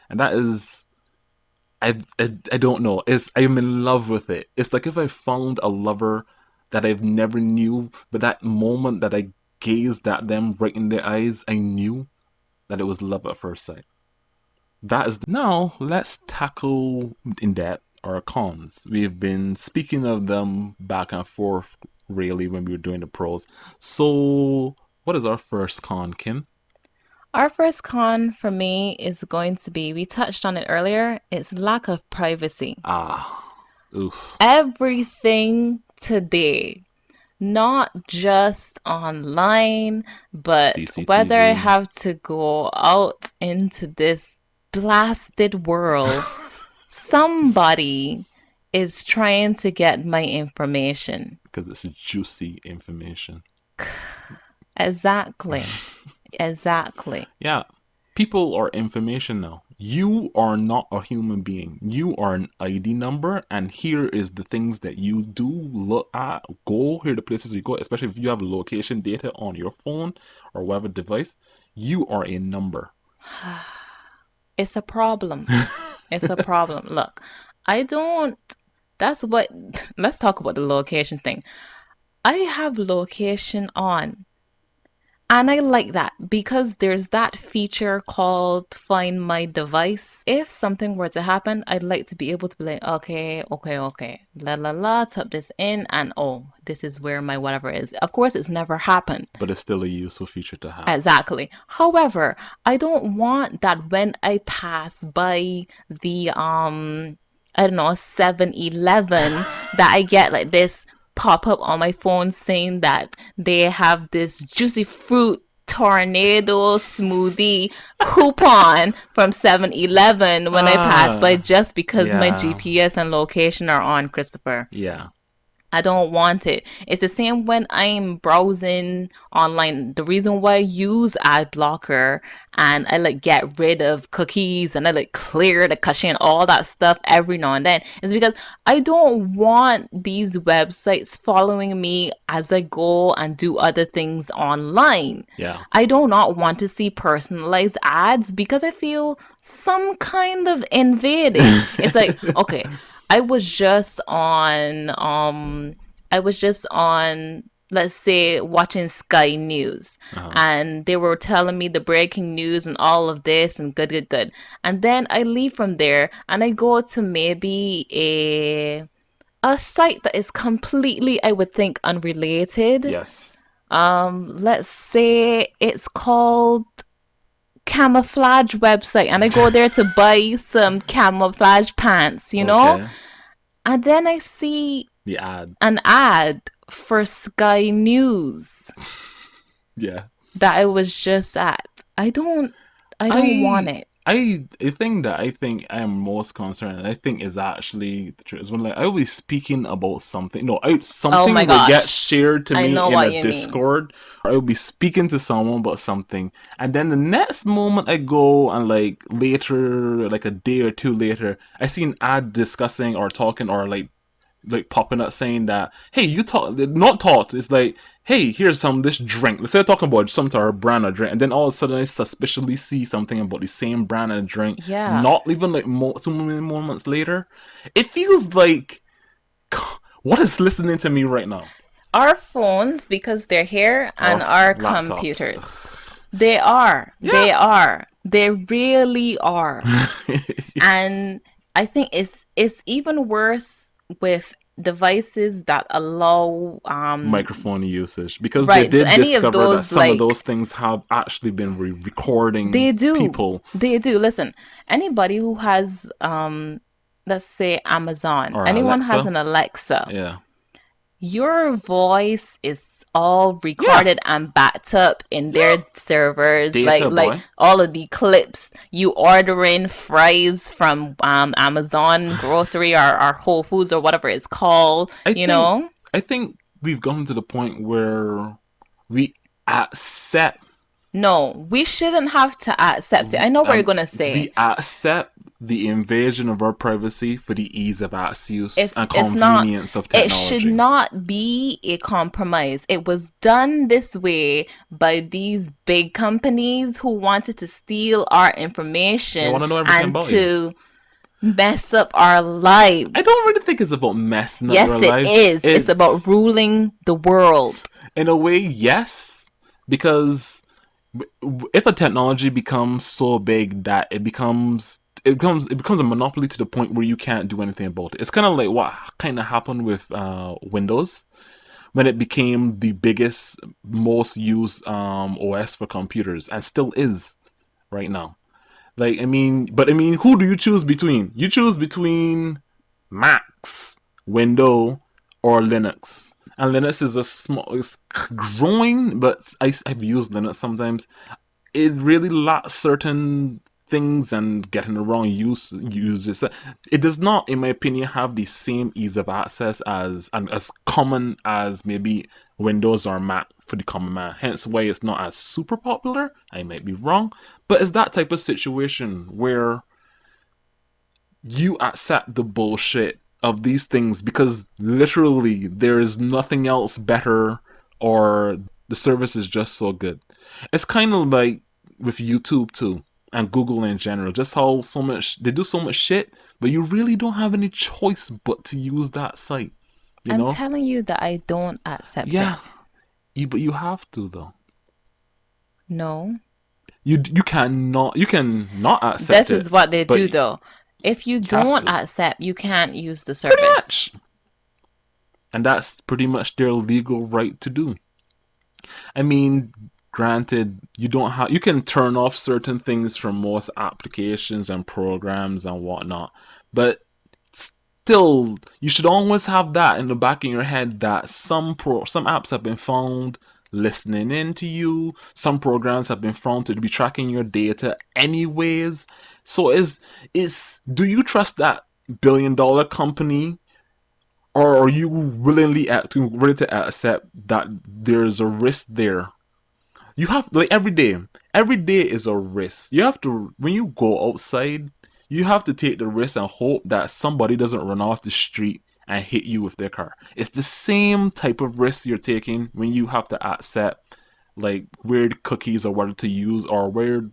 And that is, I don't know. I'm in love with it. It's like if I found a lover that I've never knew, but that moment that I gazed at them right in their eyes, I knew that it was love at first sight. That is now. Let's tackle in depth our cons. We've been speaking of them back and forth really when we were doing the pros. So, what is our first con, Kim?
Our first con for me is going to be, we touched on it earlier, it's lack of privacy.
Ah, oof.
Everything today, not just online, but whether I
CCTV.
have to go out into this blasted world, somebody is trying to get my information.
Because it's juicy information.
Exactly. Exactly.
Yeah, people are information now. You are not a human being. You are an ID number, and here is the things that you do look at, go, here are the places you go, especially if you have location data on your phone or whatever device. You are a number.
It's a problem. It's a problem. Look, I don't, that's what, let's talk about the location thing. I have location on. And I like that because there's that feature called Find My Device. If something were to happen, I'd like to be able to be like, okay, okay, okay, la la la, type this in, and oh, this is where my whatever is. Of course, it's never happened.
But it's still a useful feature to have.
Exactly. However, I don't want that when I pass by the I don't know, 7-Eleven that I get like this pop up on my phone saying that they have this juicy fruit tornado smoothie coupon from 7-Eleven when I pass by just because my
Yeah,
GPS and location are on, Christopher.
yeah.
I don't want it. It's the same when I'm browsing online. The reason why I use ad blocker and I like get rid of cookies and I like clear the cache and all that stuff every now and then is because I don't want these websites following me as I go and do other things online.
Yeah.
I do not want to see personalized ads because I feel some kind of invading. It's like, okay, I was just on I was just on, let's say, watching Sky News,
Uh-huh.
and they were telling me the breaking news and all of this and good, good, good. And then I leave from there and I go to maybe a site that is completely, I would think, unrelated.
Yes.
Let's say it's called camouflage website, and I go there to buy some camouflage pants, you know?
Okay.
And then I see
The ad.
an ad for Sky News
Yeah.
that I was just at. I don't want
I
it.
I think that I think I am most concerned, and I think is actually the truth, is when like I will be speaking about something. No,
Oh my
something will get
gosh.
shared to
I
me
know
in a
what you mean.
Discord, or I will be speaking to someone about something, and then the next moment I go and like later, like a day or two later, I see an ad discussing or talking or like popping up saying that, hey, you talk not taught. It's like, hey, here's some this drink. Let's say talking about some sort of brand of drink, and then all of a sudden I suspiciously see something about the same brand of drink.
Yeah.
Not even like so many moments later, it feels like what is listening to me right now?
Our phones, because they're here,
Or
and our
laptops.
computers. They are.
Yeah.
They are. They really are. And I think it's even worse with devices that allow
Microphone usage, because they
right,
did
any of
discover that
those,
some of
like,
those things have actually been recording
they do.
people
They do. Listen, anybody who has let's say Amazon,
or
anyone has
Alexa.
an Alexa,
Yeah.
your voice is all
Yeah.
recorded and backed up in
Yeah.
their servers,
Data
like
boy.
all of the clips you ordering fries from Amazon grocery, or Whole Foods or whatever it's called,
I
you
think
know.
I think we've gotten to the point where we accept
No, we shouldn't have to accept it. I know what you're
um
gonna say.
we accept the invasion of our privacy for the ease of access
it's
and
it's not
convenience of
it should
technology.
not be a compromise. It was done this way by these big companies who wanted to steal our
They want
information
to know everything
and
about you.
to mess up our
I don't
lives.
really think it's about messing up your
Yes, it
lives.
is. It's about
It's
ruling the world.
in a way, yes, because if a technology becomes so big that it becomes a monopoly to the point where you can't do anything about it. It's kind of like what kind of happened with Windows when it became the biggest, most used OS for computers, and still is right now. Like, I mean, who do you choose between? You choose between Macs, Windows, or Linux. And Linux is it's growing, but I've used Linux sometimes. It really lacks certain things and getting the wrong uses. It does not, in my opinion, have the same ease of access as and as common as maybe Windows or Mac for the common man. Hence why it's not as super popular. I might be wrong, but it's that type of situation where you accept the bullshit of these things because literally there is nothing else better, or the service is just so good. It's kind of like with YouTube too and Google in general, just how so much they do so much shit, but you really don't have any choice but to use that site, you
I'm
know?
telling you that I don't accept it.
Yeah, but you have to though.
No.
You can not accept
This
it,
is what they
but
do
you
though. If you
have
don't
to.
accept, you can't use the
Pretty
service.
much. And that's pretty much their legal right to do. I mean, granted, you can turn off certain things from most applications and programs and whatnot, but still, you should always have that in the back of your head that some apps have been found listening in to you. Some programs have been found to be tracking your data anyways. So is do you trust that billion-dollar company, or are you ready to accept that there's a risk there? You have like every day is a risk. You have to, when you go outside, you have to take the risk and hope that somebody doesn't run off the street and hit you with their car. It's the same type of risk you're taking when you have to accept like weird cookies or whether to use, or weird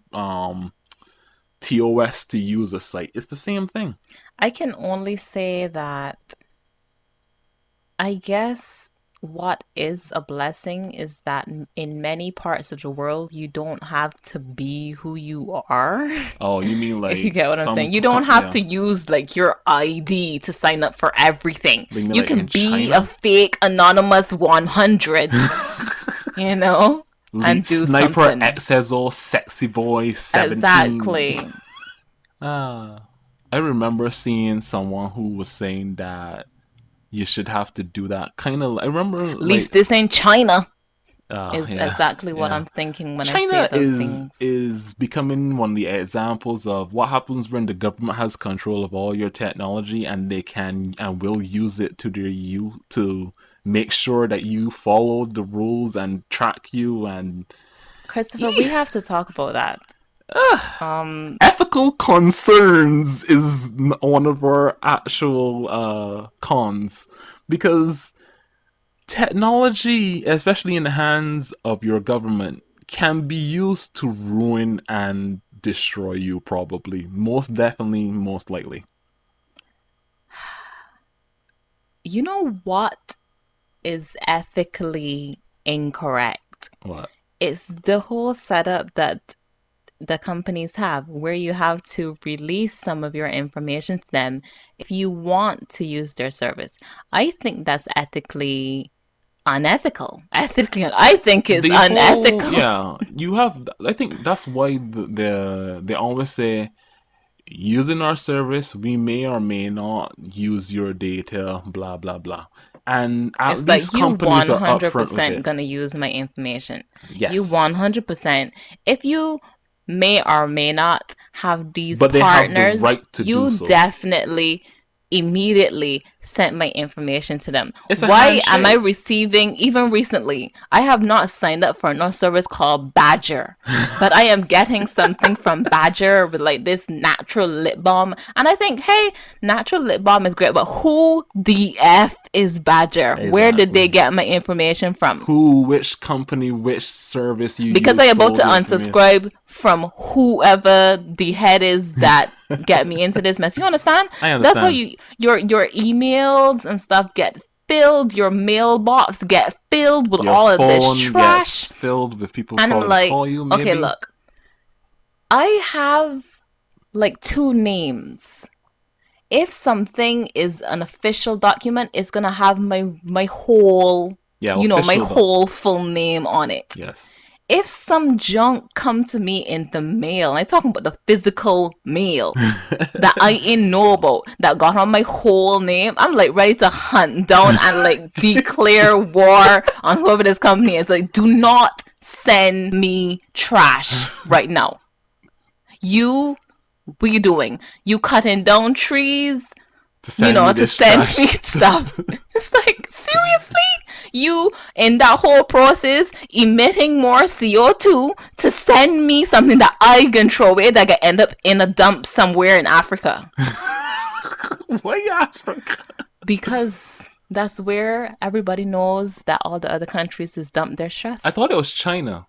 TOS to use a site. It's the same thing.
I can only say that I guess what is a blessing is that in many parts of the world, you don't have to be who you are.
Oh, you mean
If you
like
get what I'm saying, you don't have
yeah.
to use like your ID to sign up for everything.
Like, you mean
You
like
can
in
be a
China?
fake anonymous 100, you know,
Elite
and do
Sniper
something.
XSO Sexy Boy 17.
Exactly.
Ah. I remember seeing someone who was saying that you should have to do that. Kind of, I remember
At least
like,
this ain't China, is
yeah,
exactly what
yeah.
I'm thinking when I say
China
those things.
is becoming one of the examples of what happens when the government has control of all your technology and they can and will use it to their you to make sure that you follow the rules and track you and
Christopher, we
eeh,
have to talk about that. Um,
ethical concerns is one of our actual cons because technology, especially in the hands of your government, can be used to ruin and destroy you, probably. Most definitely, most likely.
you know what is ethically incorrect?
What?
It's the whole setup that the companies have, where you have to release some of your information to them if you want to use their service. I think that's ethically unethical. Ethically, I think it's
The whole,
unethical.
yeah, you have, I think that's why they always say, using our service, we may or may not use your data, blah, blah, blah. And at
It's
least
like you
companies are upfront with
100%
it.
gonna use my information. You
Yes.
100%. If you may or may not have these
But they have the
partners,
right to do
you
so.
definitely immediately sent my information to them.
It's a
Why am I
handshake.
receiving, even recently, I have not signed up for no service called Badger, but I am getting something from Badger with like this natural lip balm. And I think, hey, natural lip balm is great, but who the F is Badger? Where did they
Exactly.
get my information from?
Who, which company, which service you
Because
use
I'm about to
sold the information.
unsubscribe from whoever the head is that get me into this mess. You understand?
I
That's how
understand.
your emails and stuff get filled, your mailbox get filled with
Your
all of this
phone gets
trash.
filled with people
And I'm
trying to
like,
call you,
okay,
maybe.
look, I have like two names. If something is an official document, it's gonna have my whole,
Yeah,
my
official though.
whole full name on it.
Yes.
If some junk come to me in the mail, I'm talking about the physical mail that I ain't know about, that got on my whole name, I'm like ready to hunt down and like declare war on whoever this company is. Like, do not send me trash right now. You, what are you doing? You cutting down trees,
To send me
to
this
send me
trash.
stuff. It's like, seriously? You, in that whole process, emitting more CO2 to send me something that I can throw away that can end up in a dump somewhere in Africa.
Why Africa?
Because that's where everybody knows that all the other countries is dump their
I
stress.
thought it was China.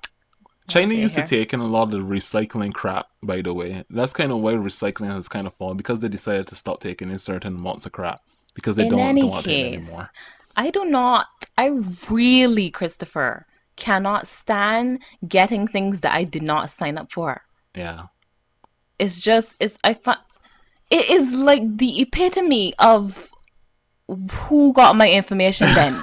China
Okay,
used to
here.
take in a lot of the recycling crap, by the way. That's kind of why recycling has kind of fallen because they decided to stop taking in certain amounts of crap because they
In
don't
any
want to take it
case,
anymore.
I really, Christopher, cannot stand getting things that I did not sign up for.
Yeah.
It's just, it is like the epitome of who got my information then.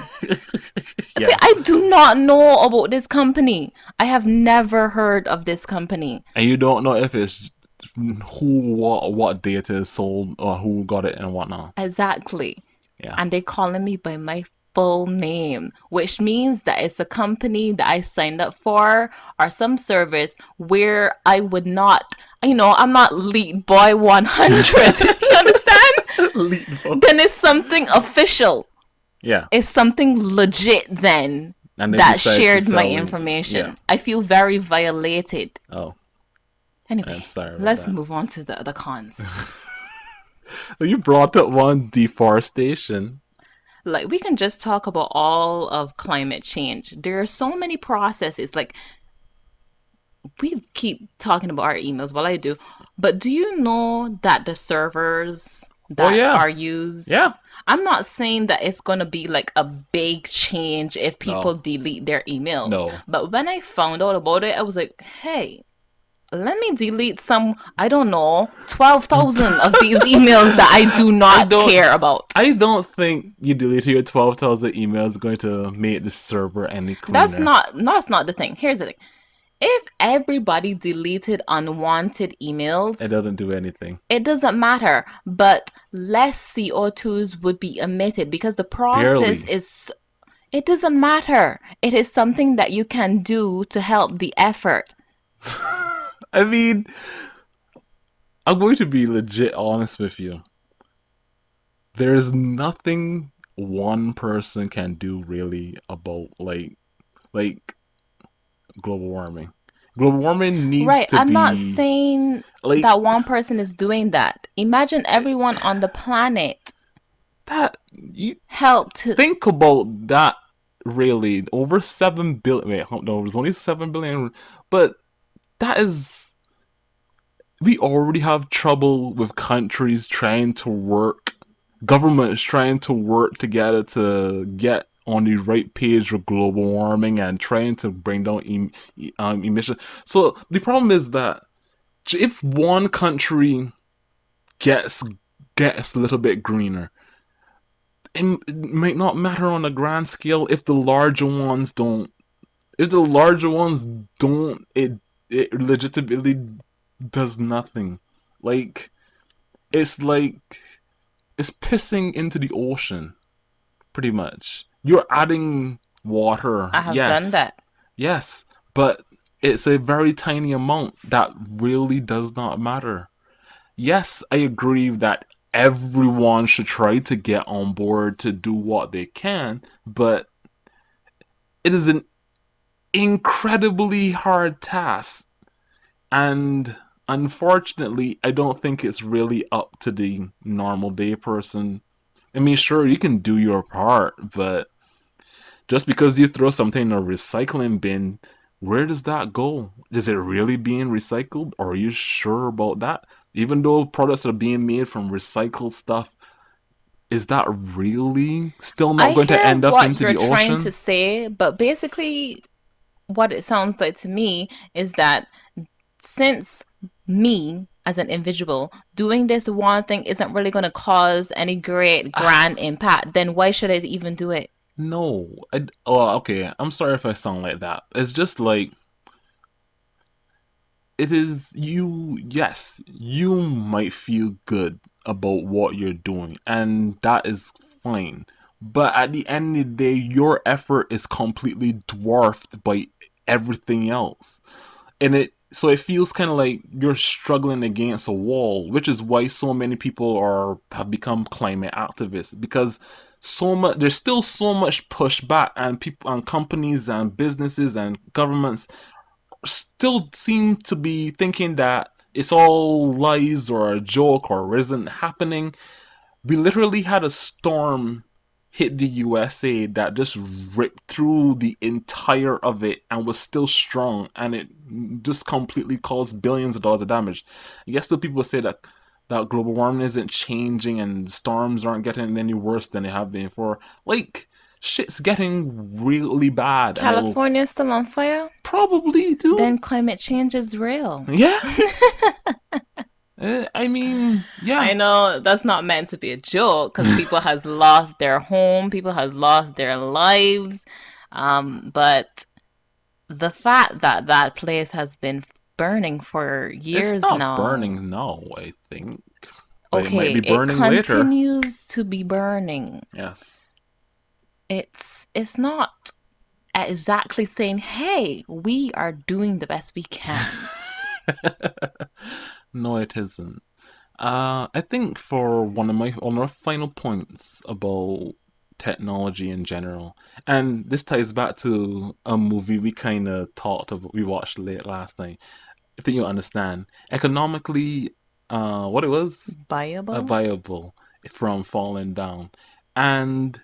See,
Yeah.
I do not know about this company. I have never heard of this company.
And you don't know if it's who, what data is sold or who got it and whatnot.
Exactly.
Yeah.
And they calling me by my full name, which means that it's a company that I signed up for or some service where I would not, I'm not lead boy 100. You understand?
Lethal.
Then it's something official.
Yeah.
It's something legit then
And they
that
decided to
shared my
sell it. Yeah.
information. I feel very violated.
Oh, I'm
Anyway,
sorry about
let's
that.
move on to the cons.
You brought up one deforestation.
Like, we can just talk about all of climate change. There are so many processes. Like, we keep talking about our emails, well, I do. But do you know that the servers
Oh
that
yeah,
are used.
yeah.
I'm not saying that it's going to be like a big change if people
No,
delete their emails,
no.
but when I found out about it, I was like, hey, let me delete some, I don't know, 12,000 of these emails that I do
I
not
don't.
care about.
I don't think you deleting your 12,000 emails is going to make the server any cleaner.
That's not the thing. Here's the thing. If everybody deleted unwanted
It
emails,
doesn't do anything.
it doesn't matter, but less CO2s would be emitted because the process
Barely.
is, it doesn't matter. It is something that you can do to help the effort.
I mean, I'm going to be legit honest with you. There's nothing one person can do really about like global warming. Global warming needs
Right.
to
I'm not
be
saying
like
that one person is doing that. Imagine everyone on the planet
that. You
helped.
think about that. Really, over 7 billion. Wait, no, there's only 7 billion, but that is, we already have trouble with countries trying to work, governments trying to work together to get on the right page with global warming and trying to bring down emissions. So the problem is that if one country gets gets a little bit greener, it might not matter on a grand scale if the larger ones don't. If the larger ones don't, it legitimately does nothing. Like it's like it's pissing into the ocean, pretty much. You're adding water,
I have done
yes,
that.
yes, but it's a very tiny amount that really does not matter. Yes, I agree that everyone should try to get on board to do what they can, but it is an incredibly hard task. And unfortunately, I don't think it's really up to the normal day person. I mean, sure, you can do your part, but just because you throw something in a recycling bin, where does that go? Is it really being recycled? Are you sure about that? Even though products are being made from recycled stuff, is that really still not
I
going to
hear
end up
what
into
you're
the
trying to
ocean?
say, but basically, what it sounds like to me is that since me as an individual doing this one thing isn't really going to cause any great grand impact, then why should I even do it?
No. Oh, okay. I'm sorry if I sound like that. It's just like it is you. Yes, you might feel good about what you're doing, and that is fine. But at the end of the day, your effort is completely dwarfed by everything else, and it feels kind of like you're struggling against a wall, which is why so many people are have become climate activists, because there's still so much pushback, and people and companies and businesses and governments still seem to be thinking that it's all lies or a joke or isn't happening. We literally had a storm hit the USA that just ripped through the entire of it and was still strong, and it just completely caused billions of dollars of damage. I guess the people say that global warming isn't changing and storms aren't getting any worse than they have been before. Like, shit's getting really bad, and it'll
California is still on fire?
probably do.
Then climate change is real.
Yeah. I mean, yeah.
I know that's not meant to be a joke because people has lost their home, people has lost their lives, but the fact that that place has been burning for
It's
years
not
now.
burning now, I think. But it might
Okay,
be
it
burning later.
continues to be burning.
Yes.
It's not exactly saying, "Hey, we are doing the best we can."
No, it isn't. I think for one of my final points about technology in general, and this ties back to a movie we kind of talked about, we watched late last night. I think you understand. Economically, what it was,
Viable?
viable from falling down, and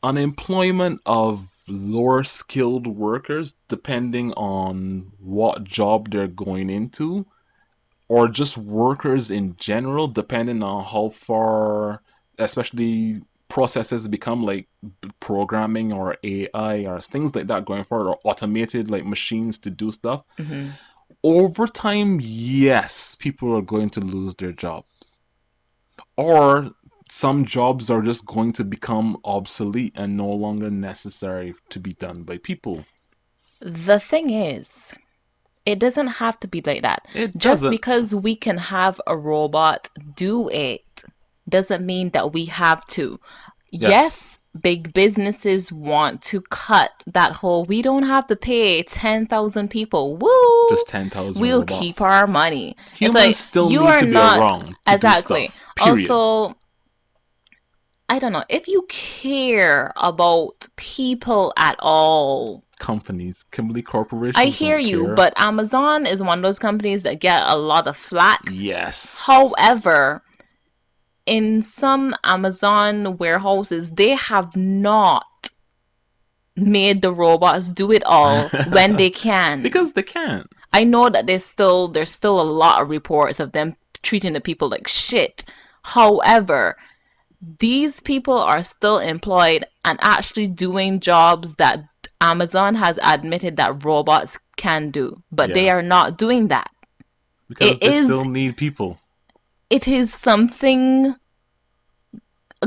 unemployment of lower skilled workers, depending on what job they're going into, or just workers in general, depending on how far, especially processes become like programming or AI or things like that going forward, or automated like machines to do stuff.
Hmm.
Over time, yes, people are going to lose their jobs. Or some jobs are just going to become obsolete and no longer necessary to be done by people.
The thing is, it doesn't have to be like that.
It
Just
doesn't.
because we can have a robot do it doesn't mean that we have to.
Yes,
Yes, big businesses want to cut that whole we don't have to pay 10,000 people. Woo!
just 10,000
We'll keep
robots.
our money. It's
Humans
like
still
you
need
are
to be
not
around to do
exactly.
stuff, period.
Also, I don't know if you care about people at all.
Companies, Kimberly
I
corporations
hear
don't
you,
care.
but Amazon is one of those companies that get a lot of flack.
Yes.
However, in some Amazon warehouses, they have not made the robots do it all when they can.
Because they can't.
I know that there's still a lot of reports of them treating the people like shit. However, these people are still employed and actually doing jobs that Amazon has admitted that robots can do, but they
Yeah.
are not doing that. It
Because they
is
still need people.
it is something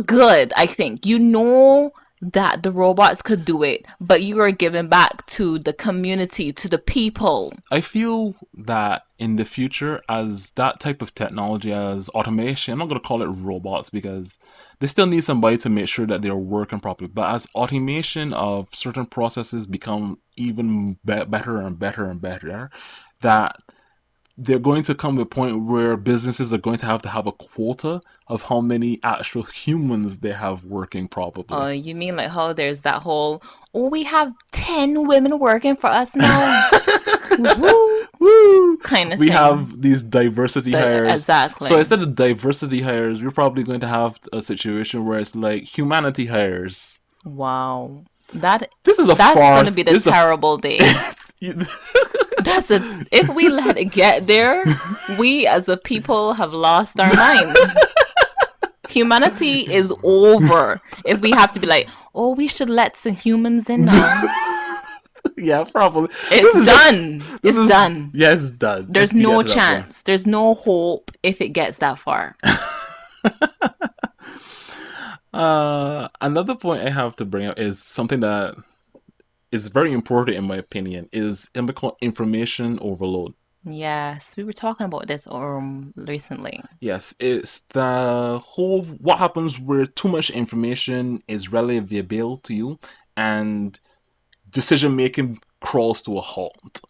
good, I think. You know that the robots could do it, but you are giving back to the community, to the people.
I feel that in the future, as that type of technology, as automation, I'm not going to call it robots because they still need somebody to make sure that they're working properly. But as automation of certain processes become even better and better and better, that they're going to come to a point where businesses are going to have a quota of how many actual humans they have working probably.
You mean like how there's that whole, oh, we have 10 women working for us now? Woo!
Woo!
Kind of
We
thing.
have these diversity hires. So
Exactly.
instead of diversity hires, we're probably going to have a situation where it's like humanity hires.
Wow. That
This is a
that's
far.
gonna be the
This is
terrible day.
a.
That's a if we let it get there, we as a people have lost our mind. Humanity is over if we have to be like, oh, we should let some humans in now.
Yeah, probably. This
It's
is just.
done.
This
It's
is.
done.
Yeah, it's done.
There's
If you get
no
to that point.
chance. There's no hope if it gets that far.
Another point I have to bring up is something that is very important in my opinion is information overload.
Yes, we were talking about this recently.
Yes, it's the whole what happens where too much information is readily available to you and decision making crawls to a halt.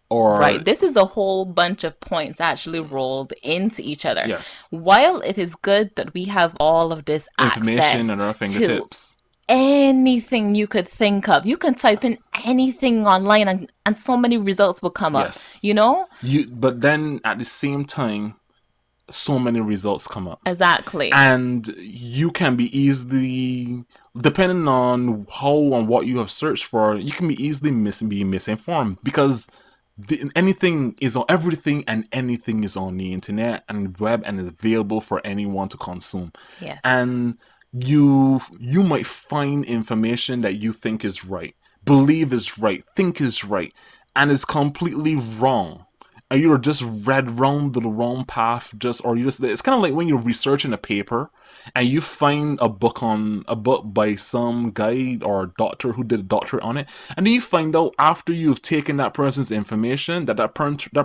Or
Right. This is a whole bunch of points actually rolled into each other.
yes,
While it is good that we have all of this
information
access
at our
to
fingertips.
anything you could think of, you can type in anything online and so many results will come up,
Yes.
you know?
But then at the same time, so many results come up.
Exactly.
And you can be easily, depending on how and what you have searched for, you can be easily be misinformed because anything is on everything and anything is on the internet and web and is available for anyone to consume.
Yes.
And you might find information that you think is right, believe is right, think is right, and is completely wrong. And you're just read wrong the wrong path, just or you just it's kind of like when you're researching a paper and you find a book by some guy or doctor who did a doctorate on it, and then you find out after you've taken that person's information that that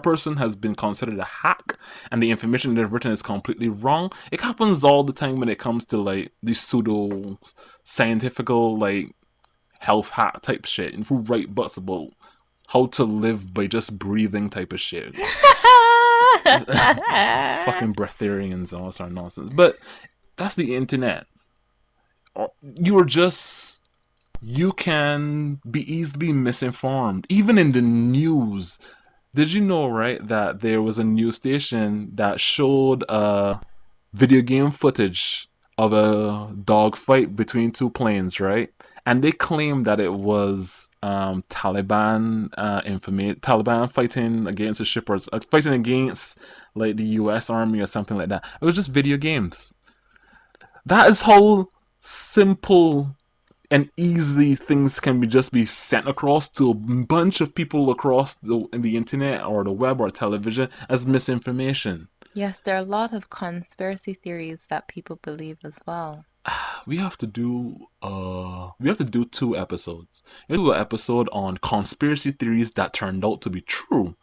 person has been considered a hack and the information they've written is completely wrong. It happens all the time when it comes to like these pseudo scientifical like health hack type shit and who write books about how to live by just breathing type of shit. Fucking breatharians and all sort of nonsense. But that's the internet. You are just you can be easily misinformed. Even in the news. Did you know, right, that there was a news station that showed video game footage of a dogfight between two planes, right? And they claimed that it was Taliban Taliban fighting against the shippers, fighting against like the U.S. Army or something like that. It was just video games. That is how simple and easily things can be just be sent across to a bunch of people across the internet or the web or television as misinformation.
Yes, there are a lot of conspiracy theories that people believe as well.
We have to do two episodes. We do an episode on conspiracy theories that turned out to be true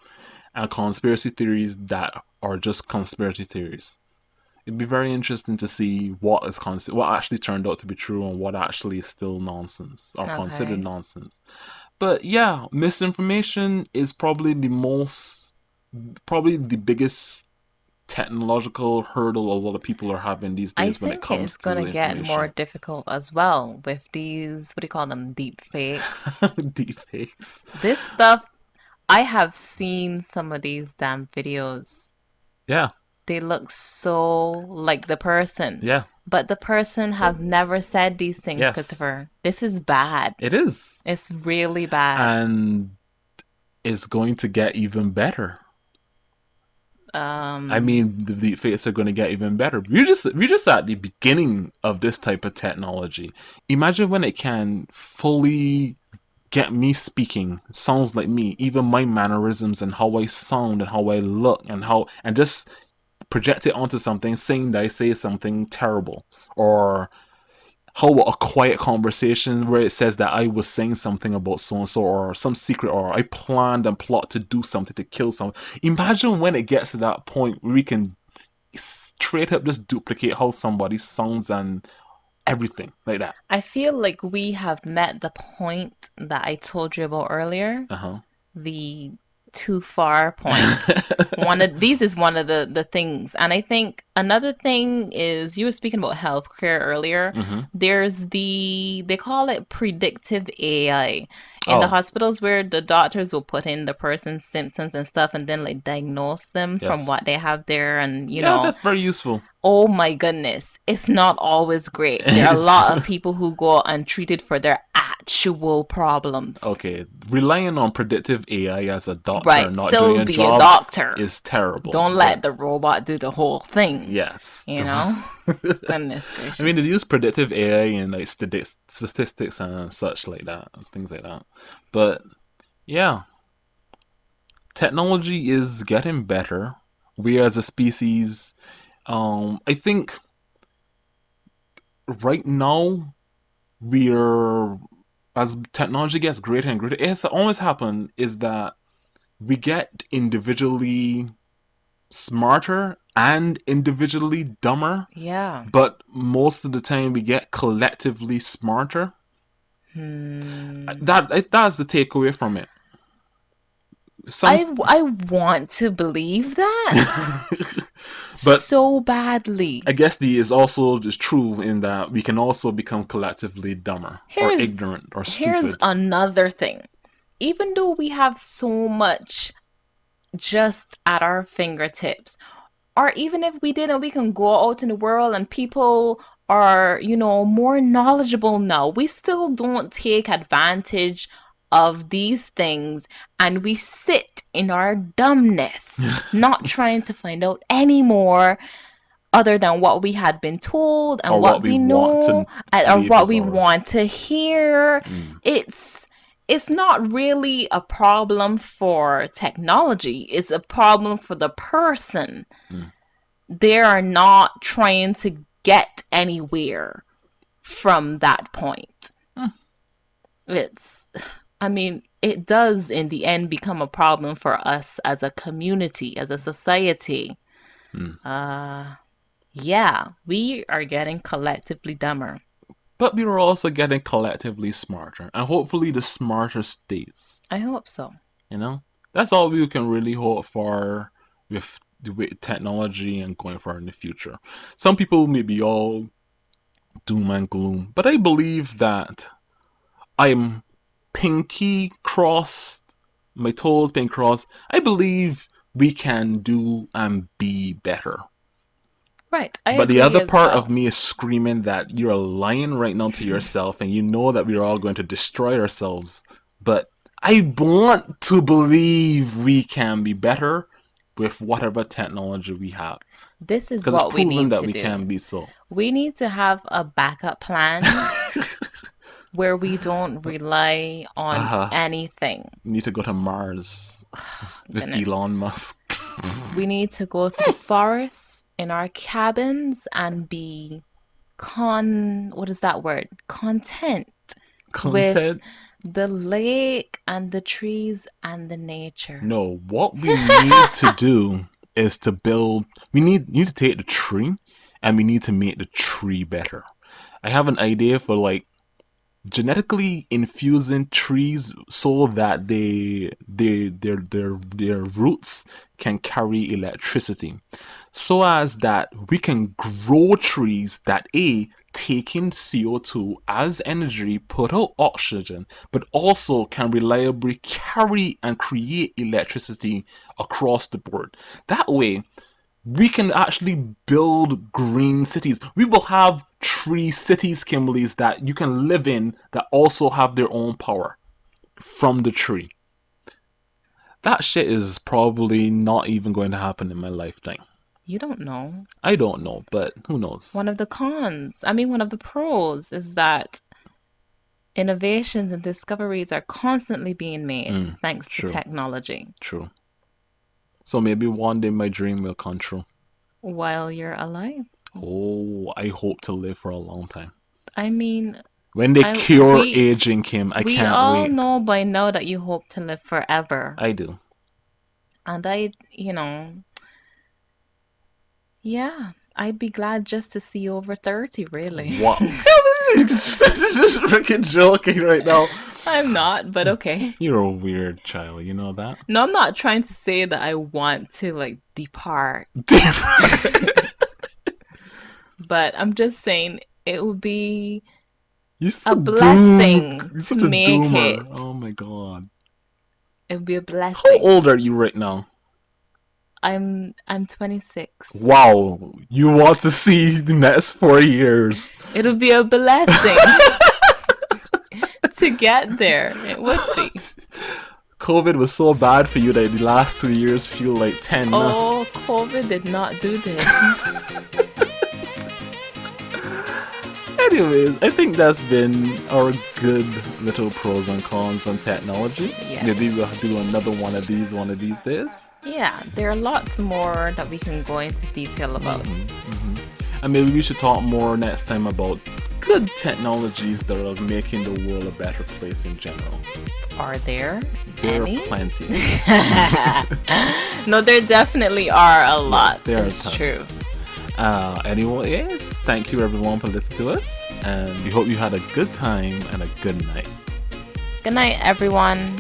and conspiracy theories that are just conspiracy theories. It'd be very interesting to see what actually turned out to be true and what actually is still nonsense or considered
Okay.
nonsense. But yeah, misinformation is probably the biggest technological hurdle a lot of people are having these
I
days when it
think
comes
it's gonna
to
get more
information.
difficult as well with these, what do you call them, deep fakes.
Deepfakes.
This stuff, I have seen some of these damn videos.
Yeah,
They look so like the person,
yeah,
but the person has never said these things,
yes,
Christopher. This is bad.
it is.
It's really bad.
And it's going to get even better. I
Um,
mean, the deepfakes are going to get even better. We're just at the beginning of this type of technology. Imagine when it can fully get me speaking, sounds like me, even my mannerisms and how I sound and how I look and just project it onto something, saying that I say something terrible, or how a quiet conversation where it says that I was saying something about so and so or some secret or I planned and plot to do something to kill someone. Imagine when it gets to that point where we can straight up just duplicate how somebody sounds and everything like that.
I feel like we have met the point that I told you about earlier,
Uh huh.
the too far point. One of these is one of the things, and I think another thing is you were speaking about healthcare earlier.
Mm-hmm.
There's they call it predictive AI in the
Oh,
hospitals where the doctors will put in the person's symptoms and stuff and then like diagnose them from what
yes.
they have there, and
Yeah, that's very useful.
oh my goodness, it's not always great. There are a
It's
lot of people who go untreated for their actual problems.
okay. Relying on predictive AI as a doctor
Right,
not doing
still
a
be a
job
doctor.
is terrible.
Don't let
But
the robot do the whole thing,
yes,
you know? Goodness
I mean, they
gracious.
use predictive AI and like statistics and such like that, and things like that. But yeah, technology is getting better. We as a species, I think right now we're as technology gets greater and greater. It has always happened is that we get individually smarter and individually dumber,
Yeah.
but most of the time we get collectively smarter.
Hmm.
That's the takeaway from it. Some,
I want to believe that
but
so badly.
I guess the is also just true in that we can also become collectively dumber or
Here's
ignorant or
here's
stupid.
another thing. Even though we have so much just at our fingertips, or even if we didn't, we can go out in the world and people are, more knowledgeable now. We still don't take advantage of these things and we sit in our dumbness, not trying to find out any more other than what we had been told and
Or what
what
we
we
want
know
to
or
believe
what
is
we
ours.
want to hear.
Mm,
It's not really a problem for technology. It's a problem for the person.
mm.
They are not trying to get anywhere from that point. It's, I mean, it does in the end become a problem for us as a community, as a society.
Mm.
Uh, yeah, we are getting collectively dumber.
But we are also getting collectively smarter, and hopefully the smarter states.
I hope so.
You know, that's all we can really hope for with technology and going forward in the future. Some people may be all doom and gloom, but I believe that I'm pinky crossed, my toes being crossed. I believe we can do and be better.
Right, I
But the
agree
other
as
part of
well.
me is screaming that you're lying right now to yourself and you know that we're all going to destroy ourselves But I want to believe we can be better with whatever technology we have.
This is
Because it's
what we
proven
need
that
to
we
do.
can be so.
We need to have a backup plan where we don't rely on
Uh,
anything.
we need to go to Mars with
Goodness.
Elon Musk.
We need to go to the forest in our cabins and be what is that word? Content with
Content.
the lake and the trees and the nature.
No, what we need to do is to build. We need to take the tree, and we need to make the tree better. I have an idea for like genetically infusing trees so that their roots can carry electricity, so as that we can grow trees that take in CO2 as energy, put out oxygen, but also can reliably carry and create electricity across the board. That way we can actually build green cities. We will have tree cities, Kimberly's, that you can live in that also have their own power from the tree. That shit is probably not even going to happen in my lifetime.
You don't know.
I don't know, but who knows?
One of the pros is that innovations and discoveries are constantly being made thanks to
True,
technology
true. So maybe one day my dream will come true.
while you're alive.
Oh, I hope to live for a long time.
I mean,
When they
I
cure aging, Kim, I
we
can't
all
wait.
know by now that you hope to live forever.
I do.
And yeah, I'd be glad just to see you over 30, really.
What? Just freaking joking right now.
I'm not, but okay.
You're a weird child, you know that?
No, I'm not trying to say that I want to like depart, but I'm just saying it would be
You're
a
so doomed.
blessing
You're
to
such a
make
doomer.
it.
Oh my god.
It would be a
How
blessing.
old are you right now?
I'm 26.
Wow. You want to see the next 4 years.
It'll be a blessing to get there. It would be.
COVID was so bad for you that the last 2 years feel like 10 now.
Oh, COVID did not do this.
Anyways, I think that's been our good little pros and cons on technology.
Yes.
Maybe we'll do another one of these days.
Yeah, there are lots more that we can go into detail about.
And maybe we should talk more next time about good technologies that are making the world a better place in general.
Are there
There
any?
are plenty.
No, there definitely are a lot.
There are
It's
tons.
true.
Anyway, yes, thank you everyone for listening to us, and we hope you had a good time and a good night.
Good night, everyone.